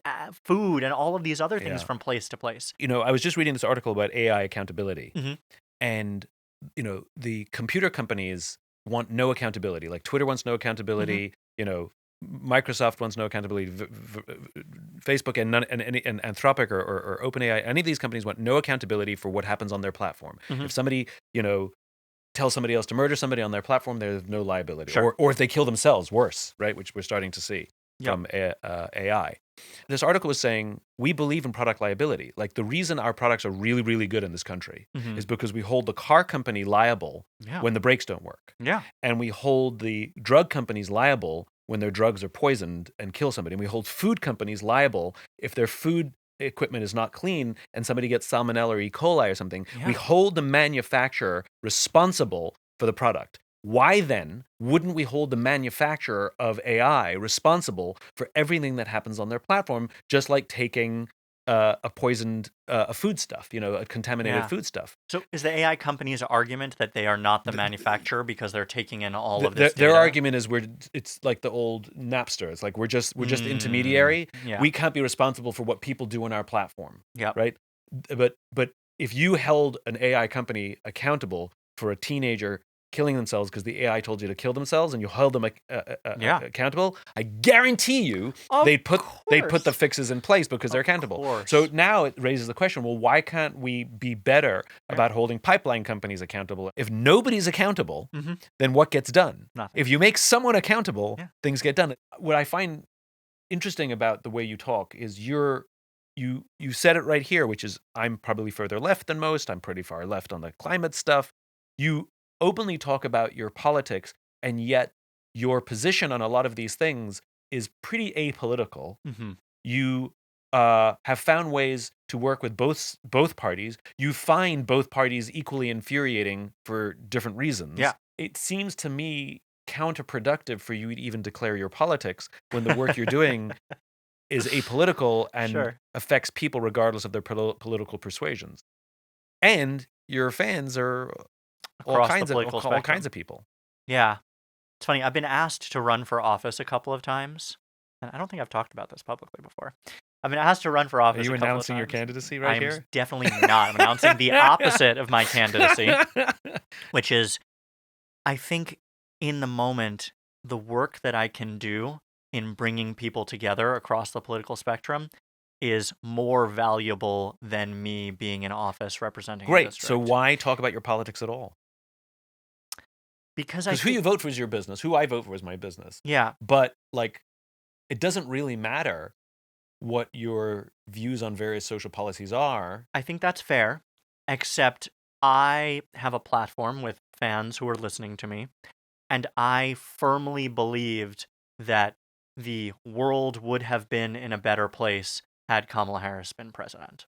food and all of these other things from place to place. I was just reading this article about AI accountability. Mm-hmm. And, the computer companies want no accountability. Like Twitter wants no accountability. Microsoft wants no accountability. Facebook and Anthropic or OpenAI, any of these companies want no accountability for what happens on their platform. Mm-hmm. If somebody, tells somebody else to murder somebody on their platform, there's no liability. Sure. Or if they kill themselves, worse, right? Which we're starting to see from AI. This article was saying, we believe in product liability. Like the reason our products are really, really good in this country is because we hold the car company liable when the brakes don't work. Yeah. And we hold the drug companies liable when their drugs are poisoned and kill somebody. And we hold food companies liable if their food equipment is not clean and somebody gets salmonella or E. coli or something. Yeah. We hold the manufacturer responsible for the product. Why then wouldn't we hold the manufacturer of AI responsible for everything that happens on their platform, just like taking a poisoned foodstuff, a contaminated foodstuff? So is the AI company's argument that they are not the manufacturer because they're taking in all of this Their data? argument is it's like the old Napster. It's like we're just intermediary. Yeah. We can't be responsible for what people do on our platform. Yeah. Right. But if you held an AI company accountable for a teenager killing themselves because the AI told you to kill themselves, and you held them accountable, I guarantee you they'd put the fixes in place because they're accountable. So now it raises the question: well, why can't we be better about holding pipeline companies accountable? If nobody's accountable, then what gets done? Nothing. If you make someone accountable, things get done. What I find interesting about the way you talk is you said it right here, which is I'm probably further left than most. I'm pretty far left on the climate stuff. You openly talk about your politics, and yet your position on a lot of these things is pretty apolitical. Mm-hmm. You have found ways to work with both parties. You find both parties equally infuriating for different reasons. Yeah. It seems to me counterproductive for you to even declare your politics when the work you're doing is apolitical and Sure. affects people regardless of their political persuasions. And your fans are all Across the kinds political all spectrum. kinds of people. Yeah. It's funny. I've been asked to run for office a couple of times, and I don't think I've talked about this publicly before. I've been asked to run for Are office you a couple of announcing your times. candidacy right I'm here? definitely not. I'm announcing the opposite of my candidacy, which is, I think in the moment, the work that I can do in bringing people together across the political spectrum is more valuable than me being in office representing a Great. district. So why talk about your politics at all? Because I Because who think, you vote for is your business. Who I vote for is my business. yeah, But like, it doesn't really matter what your views on various social policies are. I think that's fair, except I have a platform with fans who are listening to me, and I firmly believed that the world would have been in a better place had Kamala Harris been president.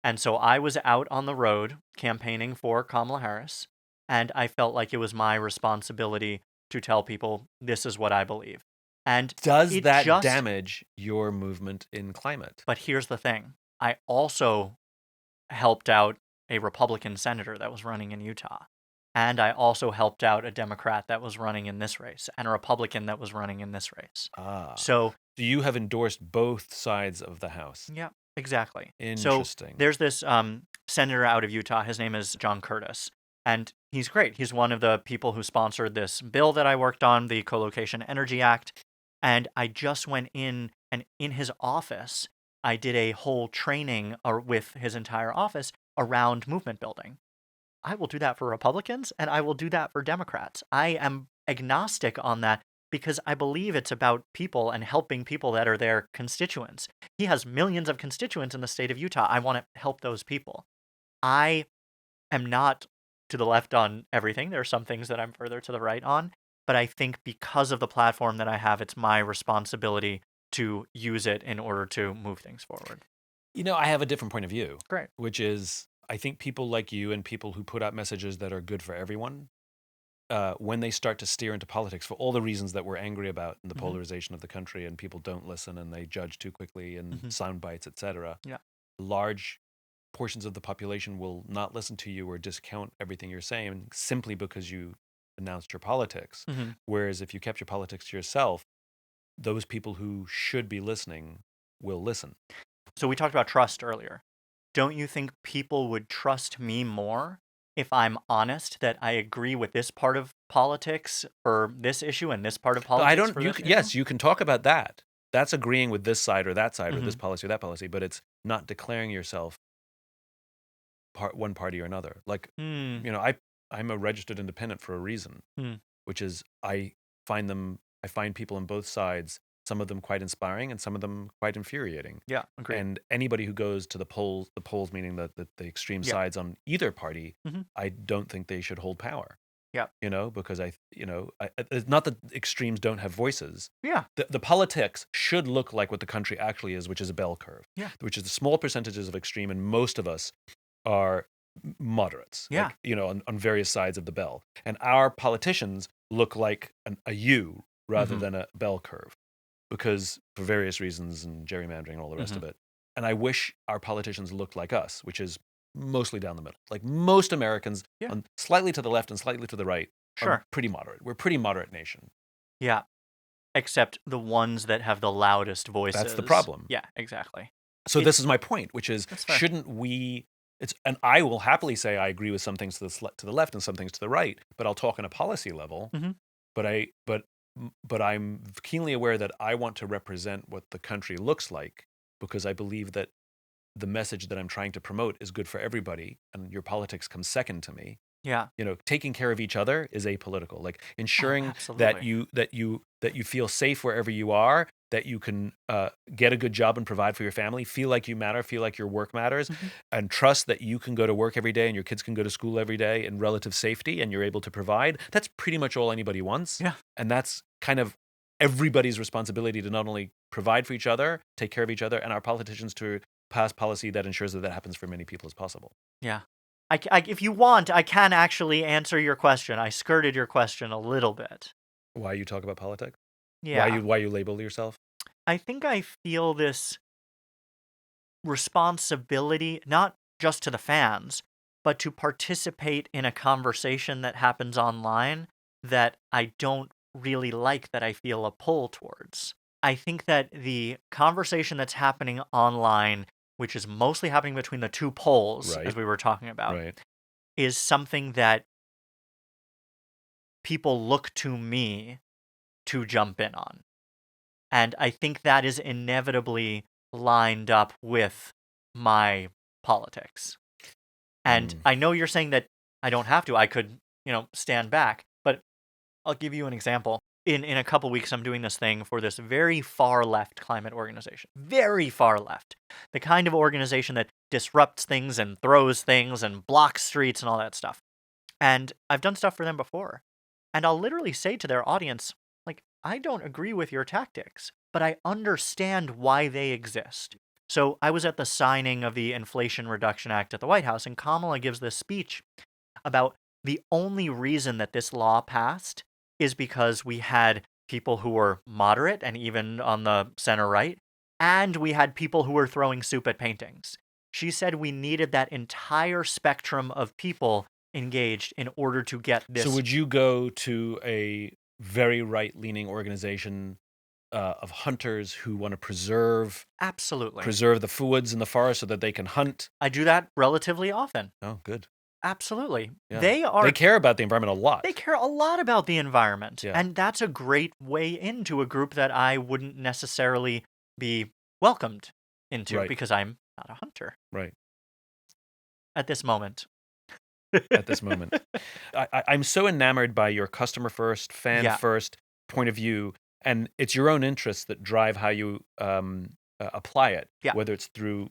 And so I was out on the road campaigning for Kamala Harris, and I felt like it was my responsibility to tell people this is what I believe. And Does it that just- damage your movement in climate? But here's the thing. I also helped out a Republican senator that was running in Utah. And I also helped out a Democrat that was running in this race and a Republican that was running in this race. So So, you have endorsed both sides of the House. yeah, exactly. Interesting. So there's this senator out of Utah. His name is John Curtis. And he's great. He's one of the people who sponsored this bill that I worked on, the Co-Location Energy Act. And I just went in, and in his office, I did a whole training with his entire office around movement building. I will do that for Republicans, and I will do that for Democrats. I am agnostic on that because I believe it's about people and helping people that are their constituents. He has millions of constituents in the state of Utah. I want to help those people. I am not to the left on everything. There are some things that I'm further to the right on. But I think because of the platform that I have, it's my responsibility to use it in order to move things forward. You know, I have a different point of view. Great. Which is, I think people like you and people who put out messages that are good for everyone, when they start to steer into politics for all the reasons that we're angry about in the polarization of the country, and people don't listen and they judge too quickly and sound bites, etc. Yeah. Large portions of the population will not listen to you or discount everything you're saying simply because you announced your politics. Whereas if you kept your politics to yourself, those people who should be listening will listen. So we talked about trust earlier. Don't you think people would trust me more if I'm honest that I agree with this part of politics for this issue and this part of politics I don't. for You this can, issue? yes, you can talk about that. That's agreeing with this side or that side or this policy or that policy, but it's not declaring yourself one party or another. Like, you know, I'm a registered independent for a reason, which is I find people on both sides, some of them quite inspiring and some of them quite infuriating. Yeah, agreed. And anybody who goes to the polls meaning the extreme sides on either party, I don't think they should hold power. Yeah. You know, because it's not that extremes don't have voices. Yeah. The politics should look like what the country actually is, which is a bell curve. Yeah. Which is the small percentages of extreme, and most of us are moderates. Yeah. Like, you know, on various sides of the bell. And our politicians look like a U rather than a bell curve, because for various reasons and gerrymandering and all the rest of it. And I wish our politicians looked like us, which is mostly down the middle. Like most Americans, on slightly to the left and slightly to the right, are pretty moderate. We're a pretty moderate nation. Yeah. Except the ones that have the loudest voices. That's the problem. Yeah, exactly. So this is my point, which is, That's fair. shouldn't we? And I will happily say I agree with some things to the left and some things to the right, but I'll talk on a policy level. But I'm keenly aware that I want to represent what the country looks like, because I believe that the message that I'm trying to promote is good for everybody, and your politics comes second to me. Yeah. You know, taking care of each other is apolitical. Like ensuring absolutely. that you feel safe wherever you are, that you can get a good job and provide for your family, feel like you matter, feel like your work matters, and trust that you can go to work every day and your kids can go to school every day in relative safety and you're able to provide. That's pretty much all anybody wants. Yeah. And that's kind of everybody's responsibility to not only provide for each other, take care of each other, and our politicians to pass policy that ensures that happens for many people as possible. Yeah. If you want, I can actually answer your question. I skirted your question a little bit. Why you talk about politics? Yeah. Why you label yourself? I think I feel this responsibility, not just to the fans, but to participate in a conversation that happens online that I don't really like, that I feel a pull towards. I think that the conversation that's happening online, which is mostly happening between the two poles, Right. as we were talking about, Right. is something that people look to me to jump in on. And I think that is inevitably lined up with my politics. And I know you're saying that I don't have to. I could, stand back. But I'll give you an example. In a couple weeks, I'm doing this thing for this very far left climate organization. Very far left. The kind of organization that disrupts things and throws things and blocks streets and all that stuff. And I've done stuff for them before. And I'll literally say to their audience, like, I don't agree with your tactics, but I understand why they exist. So I was at the signing of the Inflation Reduction Act at the White House, and Kamala gives this speech about the only reason that this law passed is because we had people who were moderate and even on the center right, and we had people who were throwing soup at paintings. She said we needed that entire spectrum of people engaged in order to get this. So would you go to a very right-leaning organization of hunters who want to preserve Absolutely. the woods and the forest so that they can hunt? I do that relatively often. Oh, good. Absolutely. Yeah. They care about the environment a lot. They care a lot about the environment. Yeah. And that's a great way into a group that I wouldn't necessarily be welcomed into Right. because I'm not a hunter Right. at this moment. At this moment. I'm so enamored by your customer first, fan first point of view, and it's your own interests that drive how you apply it, whether it's through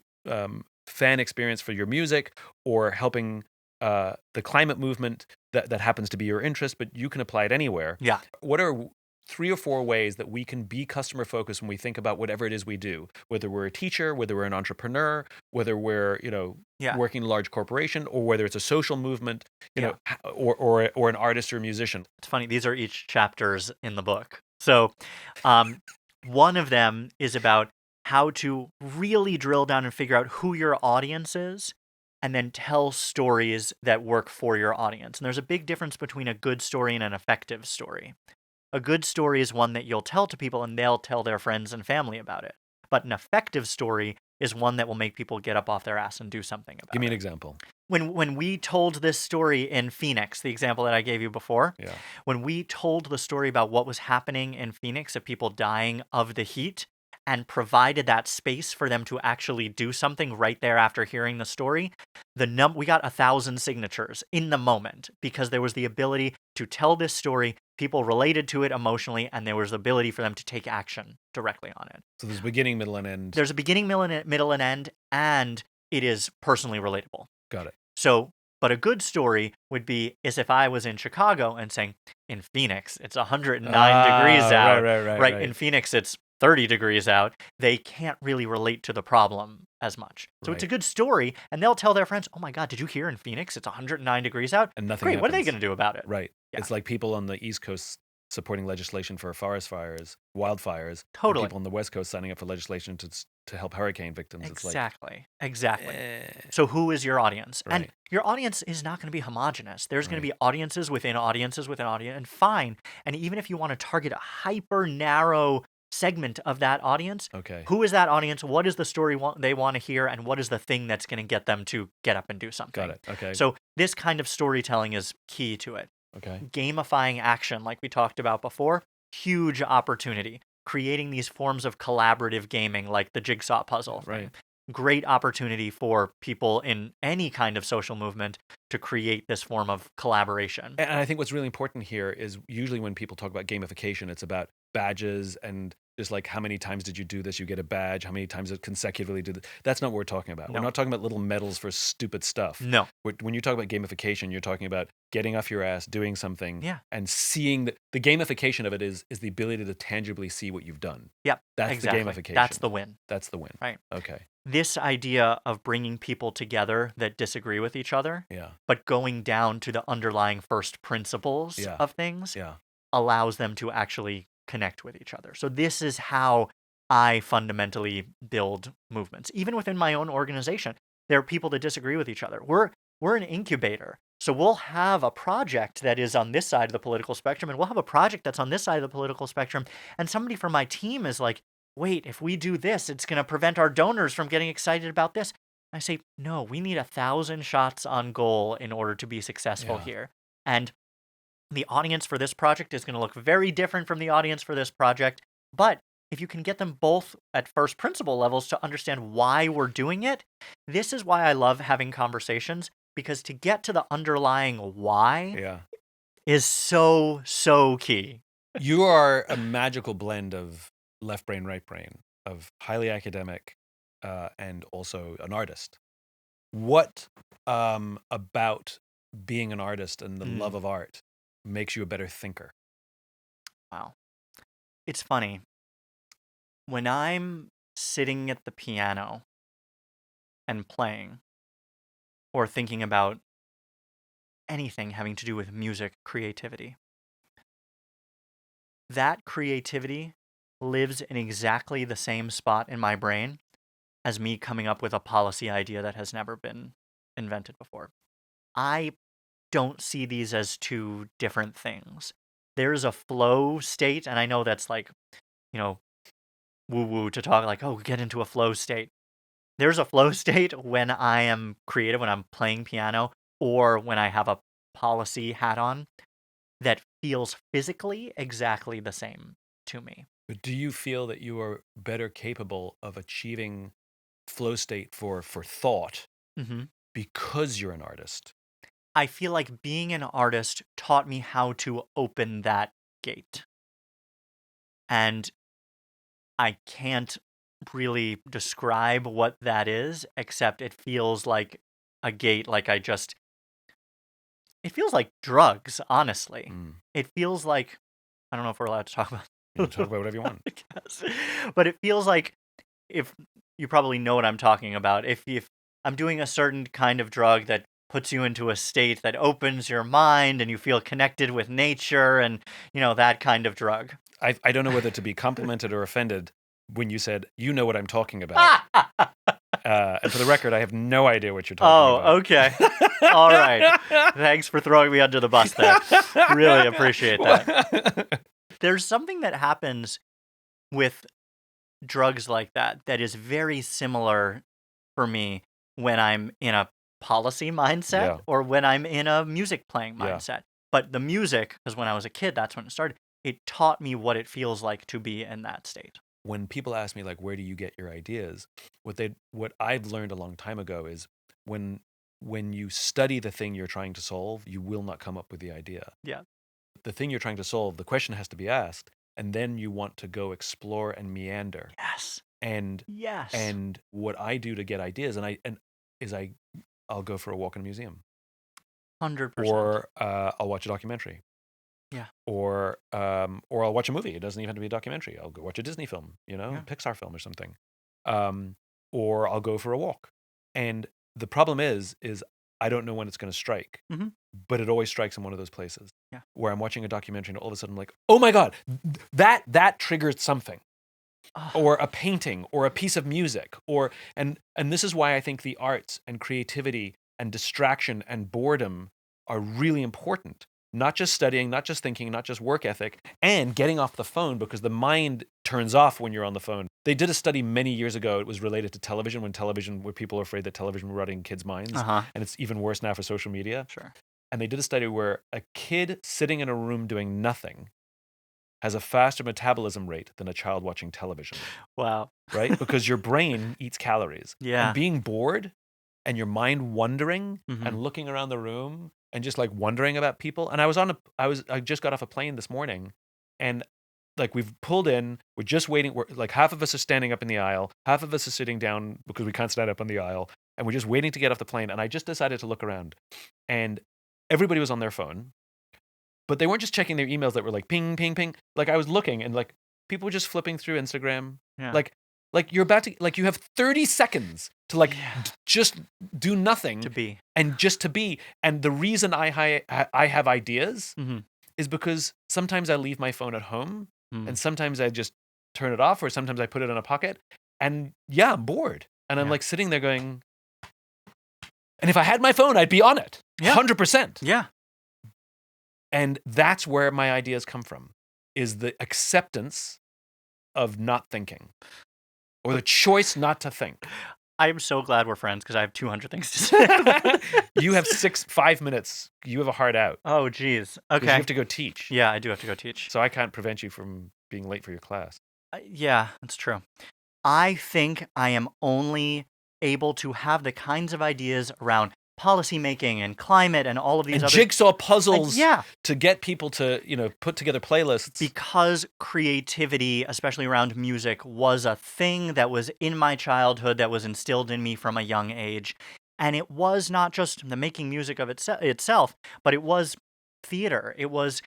fan experience for your music or helping the climate movement that happens to be your interest, but you can apply it anywhere. Yeah. What are 3 or 4 ways that we can be customer focused when we think about whatever it is we do, whether we're a teacher, whether we're an entrepreneur, whether we're, working in a large corporation, or whether it's a social movement, or an artist or a musician? It's funny. These are each chapters in the book. So one of them is about how to really drill down and figure out who your audience is and then tell stories that work for your audience. And there's a big difference between a good story and an effective story. A good story is one that you'll tell to people and they'll tell their friends and family about it. But an effective story is one that will make people get up off their ass and do something about it. Give me an example. When we told this story in Phoenix, the example that I gave you before, when we told the story about what was happening in Phoenix of people dying of the heat and provided that space for them to actually do something right there after hearing the story, we got 1,000 signatures in the moment because there was the ability to tell this story, people related to it emotionally, and there was the ability for them to take action directly on it. So there's a beginning, middle, and end. There's a beginning, middle, and end, and it is personally relatable. Got it. So, but a good story would be is if I was in Chicago and saying, in Phoenix, it's 109 degrees out. Right. In Phoenix, it's 30 degrees out. They can't really relate to the problem as much. So it's a good story, and they'll tell their friends, oh my God, did you hear in Phoenix? It's 109 degrees out. And nothing Great, happens. what are they going to do about it? Right. Yeah. It's like people on the East Coast supporting legislation for forest fires, wildfires. Totally. And people on the West Coast signing up for legislation to help hurricane victims. Exactly. So who is your audience? Right. And your audience is not going to be homogenous. There's going to be audiences within audiences within audience, and fine. And even if you want to target a hyper narrow segment of that audience, who is that audience? What is the story they want to hear? And what is the thing that's going to get them to get up and do something? Got it. Okay. So this kind of storytelling is key to it. Okay. Gamifying action, like we talked about before, huge opportunity. Creating these forms of collaborative gaming like the Jigsaw puzzle. Right. Great opportunity for people in any kind of social movement to create this form of collaboration. And I think what's really important here is usually when people talk about gamification, it's about badges and Just like how many times did you do this? You get a badge. How many times did consecutively do this? That's not what we're talking about. No. We're not talking about little medals for stupid stuff. No. When you talk about gamification, you're talking about getting off your ass, doing something, Yeah. and seeing the gamification of it is the ability to tangibly see what you've done. Yep. That's exactly. the gamification. That's the win. That's the win. Right. Okay. This idea of bringing people together that disagree with each other, Yeah. but going down to the underlying first principles Yeah. of things Yeah. allows them to actually connect with each other. So this is how I fundamentally build movements. Even within my own organization, there are people that disagree with each other. We're an incubator. So we'll have a project that is on this side of the political spectrum, and we'll have a project that's on this side of the political spectrum. And somebody from my team is like, wait, if we do this, it's going to prevent our donors from getting excited about this. I say, no, we need 1,000 shots on goal in order to be successful Yeah. here. And the audience for this project is going to look very different from the audience for this project. But if you can get them both at first principle levels to understand why we're doing it, this is why I love having conversations, because to get to the underlying why Yeah. is so, so key. You are a magical blend of left brain, right brain, of highly academic and also an artist. What about being an artist and the love of art makes you a better thinker? Wow. It's funny. When I'm sitting at the piano and playing or thinking about anything having to do with music, creativity, that creativity lives in exactly the same spot in my brain as me coming up with a policy idea that has never been invented before. I don't see these as two different things. There's a flow state, and I know that's like, woo-woo to talk like, oh, get into a flow state. There's a flow state when I am creative, when I'm playing piano, or when I have a policy hat on that feels physically exactly the same to me. But do you feel that you are better capable of achieving flow state for thought Mm-hmm. because you're an artist? I feel like being an artist taught me how to open that gate. And I can't really describe what that is, except it feels like a gate, it feels like drugs, honestly. It feels like, I don't know if we're allowed to talk about You can talk about whatever you want. I guess. But it feels like, if you probably know what I'm talking about, if I'm doing a certain kind of drug that puts you into a state that opens your mind and you feel connected with nature and, that kind of drug. I don't know whether to be complimented or offended when you said, you know what I'm talking about. And for the record, I have no idea what you're talking about. Oh, okay. All right. Thanks for throwing me under the bus there. Really appreciate that. There's something that happens with drugs like that is very similar for me when I'm in a policy mindset or when I'm in a music playing mindset. But the music, because when I was a kid, that's when it started, it taught me what it feels like to be in that state. When people ask me, like, where do you get your ideas? What I've learned a long time ago is when you study the thing you're trying to solve, you will not come up with the idea. Yeah. The thing you're trying to solve, the question has to be asked, and then you want to go explore and meander. Yes. And what I do to get ideas, I'll go for a walk in a museum. 100%. Or I'll watch a documentary. Yeah. Or I'll watch a movie. It doesn't even have to be a documentary. I'll go watch a Disney film, a Pixar film or something. Or I'll go for a walk. And the problem is I don't know when it's going to strike, but it always strikes in one of those places where I'm watching a documentary and all of a sudden I'm like, oh my God, that triggered something. Or a painting or a piece of music and this is why I think the arts and creativity and distraction and boredom are really important. Not just studying, not just thinking, not just work ethic, and getting off the phone, because the mind turns off when you're on the phone. They did a study many years ago. It was related to television, where people are afraid that television will rot in kids' minds. And it's even worse now for social media. Sure. And they did a study where a kid sitting in a room doing nothing has a faster metabolism rate than a child watching television. Wow. Right? Because your brain eats calories. Yeah. And being bored and your mind wandering and looking around the room and just like wondering about people. And I just got off a plane this morning, and like we've pulled in, we're just waiting. We're like half of us are standing up in the aisle, half of us are sitting down because we can't stand up on the aisle, and we're just waiting to get off the plane. And I just decided to look around, and everybody was on their phone, but they weren't just checking their emails that were like ping, ping, ping. Like I was looking, and like people were just flipping through Instagram. Yeah. Like you're about to, like you have 30 seconds to like just do nothing To be. and just to be. And the reason I have ideas Mm-hmm. is because sometimes I leave my phone at home, Mm. and sometimes I just turn it off, or sometimes I put it in a pocket. And yeah, I'm bored, and I'm Yeah. like sitting there going, and if I had my phone, I'd be on it, Yeah. 100%. Yeah. And that's where my ideas come from, is the acceptance of not thinking, or the choice not to think. I am so glad we're friends because I have 200 things to say. You have 5 minutes. You have a hard out. Oh, geez. 'Cause Okay. You have to go teach. Yeah, I do have to go teach. So I can't prevent you from being late for your class. Yeah, that's true. I think I am only able to have the kinds of ideas around policymaking and climate and all of these And other jigsaw puzzles yeah, to get people to, put together playlists. because creativity, especially around music, was a thing that was in my childhood, that was instilled in me from a young age. And it was not just the making music of itself, but it was theater. It was,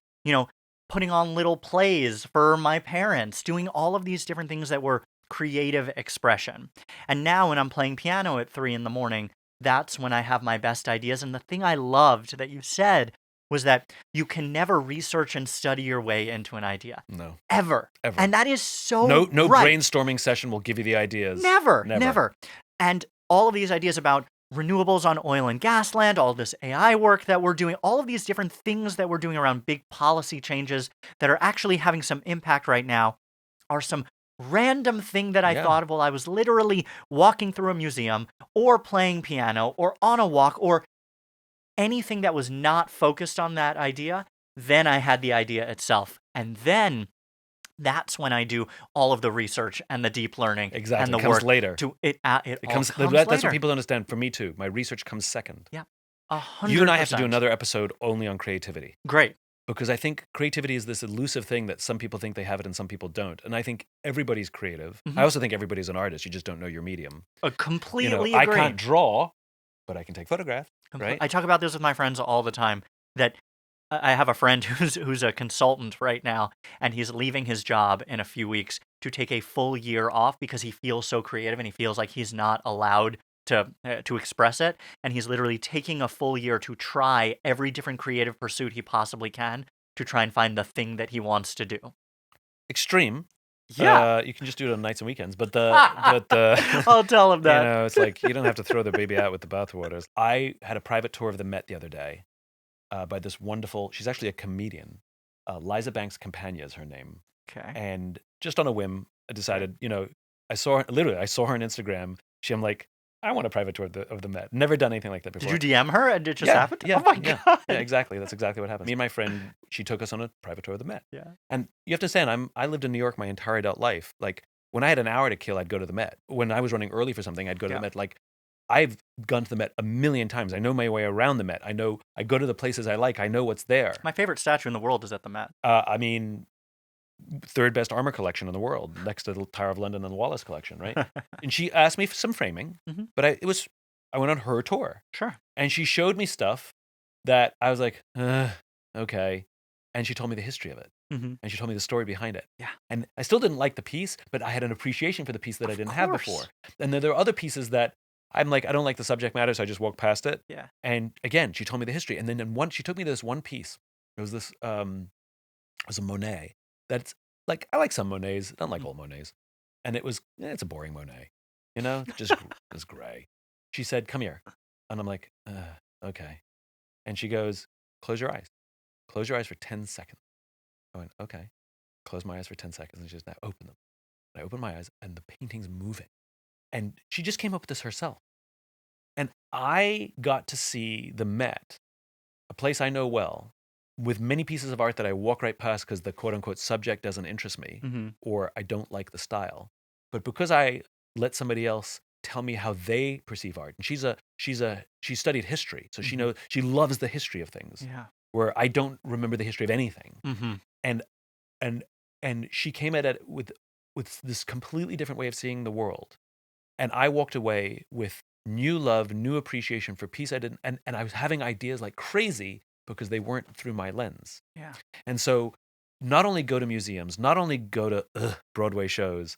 putting on little plays for my parents, doing all of these different things that were creative expression. And now when I'm playing piano at 3 a.m, that's when I have my best ideas. And the thing I loved that you said was that you can never research and study your way into an idea. No. Ever. Ever. And that is so No right. brainstorming session will give you the ideas. Never. And all of these ideas about renewables on oil and gas land, all this AI work that we're doing, all of these different things that we're doing around big policy changes that are actually having some impact right now are some random thing that I thought of while I was literally walking through a museum or playing piano or on a walk or anything that was not focused on that idea. Then I had the idea itself. And then that's when I do all of the research and the deep learning Exactly. and the It comes work. later. It That's later. what people don't understand. For me too. My research comes second. 100%. You and I have to do another episode only on creativity. Great. Because I think creativity is this elusive thing that some people think they have it and some people don't. And I think everybody's creative. Mhm. I also think everybody's an artist. You just don't know your medium. Completely I agree. can't draw, but I can take photographs, right? I talk about this with my friends all the time, that I have a friend who's a consultant right now, and he's leaving his job in a few weeks to take a full year off because he feels so creative and he feels like he's not allowed to express it. And he's literally taking a full year to try every different creative pursuit he possibly can to try and find the thing that he wants to do. Extreme. Yeah. You can just do it on nights and weekends. But the I'll tell him that. it's like you don't have to throw the baby out with the bathwater. I had a private tour of the Met the other day by this wonderful, she's actually a comedian. Liza Banks Campagna is her name. Okay. And just on a whim, I decided, I saw her on Instagram. I'm like, I want a private tour of the Met. Never done anything like that before. Did you DM her and it just happened? Yeah, Oh my yeah, God. yeah, exactly. That's exactly what happened. Me and my friend, she took us on a private tour of the Met. Yeah. And you have to understand, I lived in New York my entire adult life. Like, when I had an hour to kill, I'd go to the Met. When I was running early for something, I'd go to the Met. Like, I've gone to the Met a million times. I know my way around the Met. I go to the places I like. I know what's there. My favorite statue in the world is at the Met. I mean, third best armor collection in the world, next to the Tower of London and the Wallace collection, right? And she asked me for some framing, Mhm. but I went on her tour. Sure. And she showed me stuff that I was like, okay. And she told me the history of it. Mm-hmm. And she told me the story behind it. Yeah. And I still didn't like the piece, but I had an appreciation for the piece that I didn't have course. before. And then there are other pieces that I'm like, I don't like the subject matter, so I just walk past it. Yeah. And again, she told me the history. And then she took me to this one piece. It was this, it was a Monet. That's like, I like some Monets. I don't like all Monets. And it's a boring Monet. Just it's gray. She said, come here. And I'm like, okay. And she goes, close your eyes. Close your eyes for 10 seconds. I went, okay. Close my eyes for 10 seconds. And she says, now open them. And I opened my eyes and the painting's moving. And she just came up with this herself. And I got to see the Met, a place I know well, with many pieces of art that I walk right past because the quote unquote subject doesn't interest me Mm-hmm. or I don't like the style. But because I let somebody else tell me how they perceive art, and she studied history, so she knows, she loves the history of things. Yeah. Where I don't remember the history of anything. Mm-hmm. And and she came at it with this completely different way of seeing the world. And I walked away with new love, new appreciation for peace. And I was having ideas like crazy because they weren't through my lens. Yeah. And so not only go to museums, not only go to Broadway shows,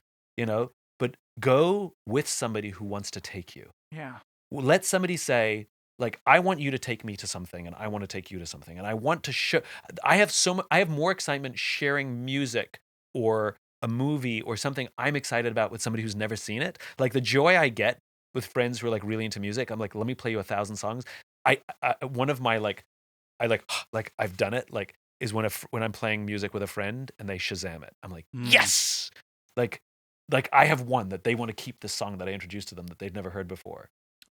but go with somebody who wants to take you. Yeah. Let somebody say, like, I want you to take me to something, and I want to take you to something, and I want to show. I have more excitement sharing music or a movie or something I'm excited about with somebody who's never seen it. Like the joy I get with friends who are like really into music. I'm like, let me play you 1,000 songs. One of my I've done it is when I'm playing music with a friend and they Shazam it. I'm like, yes, like I have one that they want to keep this song that I introduced to them that they've never heard before.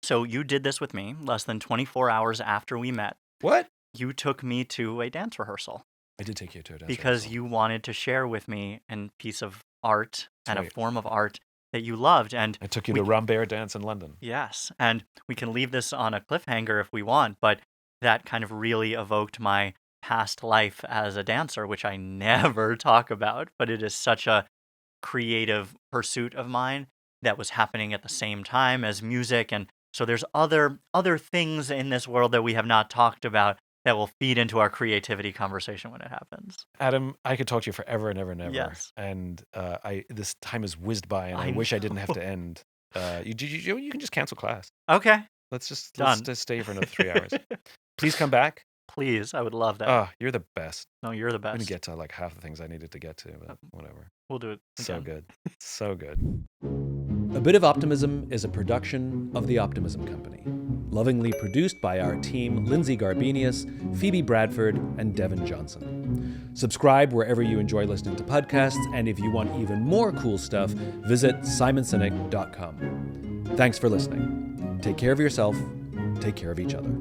So you did this with me less than 24 hours after we met. What? You took me to a dance rehearsal. I did take you to a dance because rehearsal. you wanted to share with me a piece of art That's and right. a form of art that you loved. And I took you to Rambert dance in London. yes, and we can leave this on a cliffhanger if we want, but that kind of really evoked my past life as a dancer, which I never talk about, but it is such a creative pursuit of mine that was happening at the same time as music. And so there's other things in this world that we have not talked about that will feed into our creativity conversation when it happens. Adam, I could talk to you forever and ever and ever. Yes. And this time has whizzed by, and I wish I didn't have to end. You can just cancel class. Okay. Let's just stay here for another 3 hours. Please come back. Please, I would love that. Oh, you're the best. No, you're the I'm best. gonna get to like half the things I needed to get to, but whatever. We'll do it again. So good. So good. A Bit of Optimism is a production of the Optimism Company, lovingly produced by our team Lindsay Garbenius, Phoebe Bradford, and Devin Johnson. Subscribe wherever you enjoy listening to podcasts, and if you want even more cool stuff, visit simonsinek.com. Thanks for listening. Take care of yourself. Take care of each other.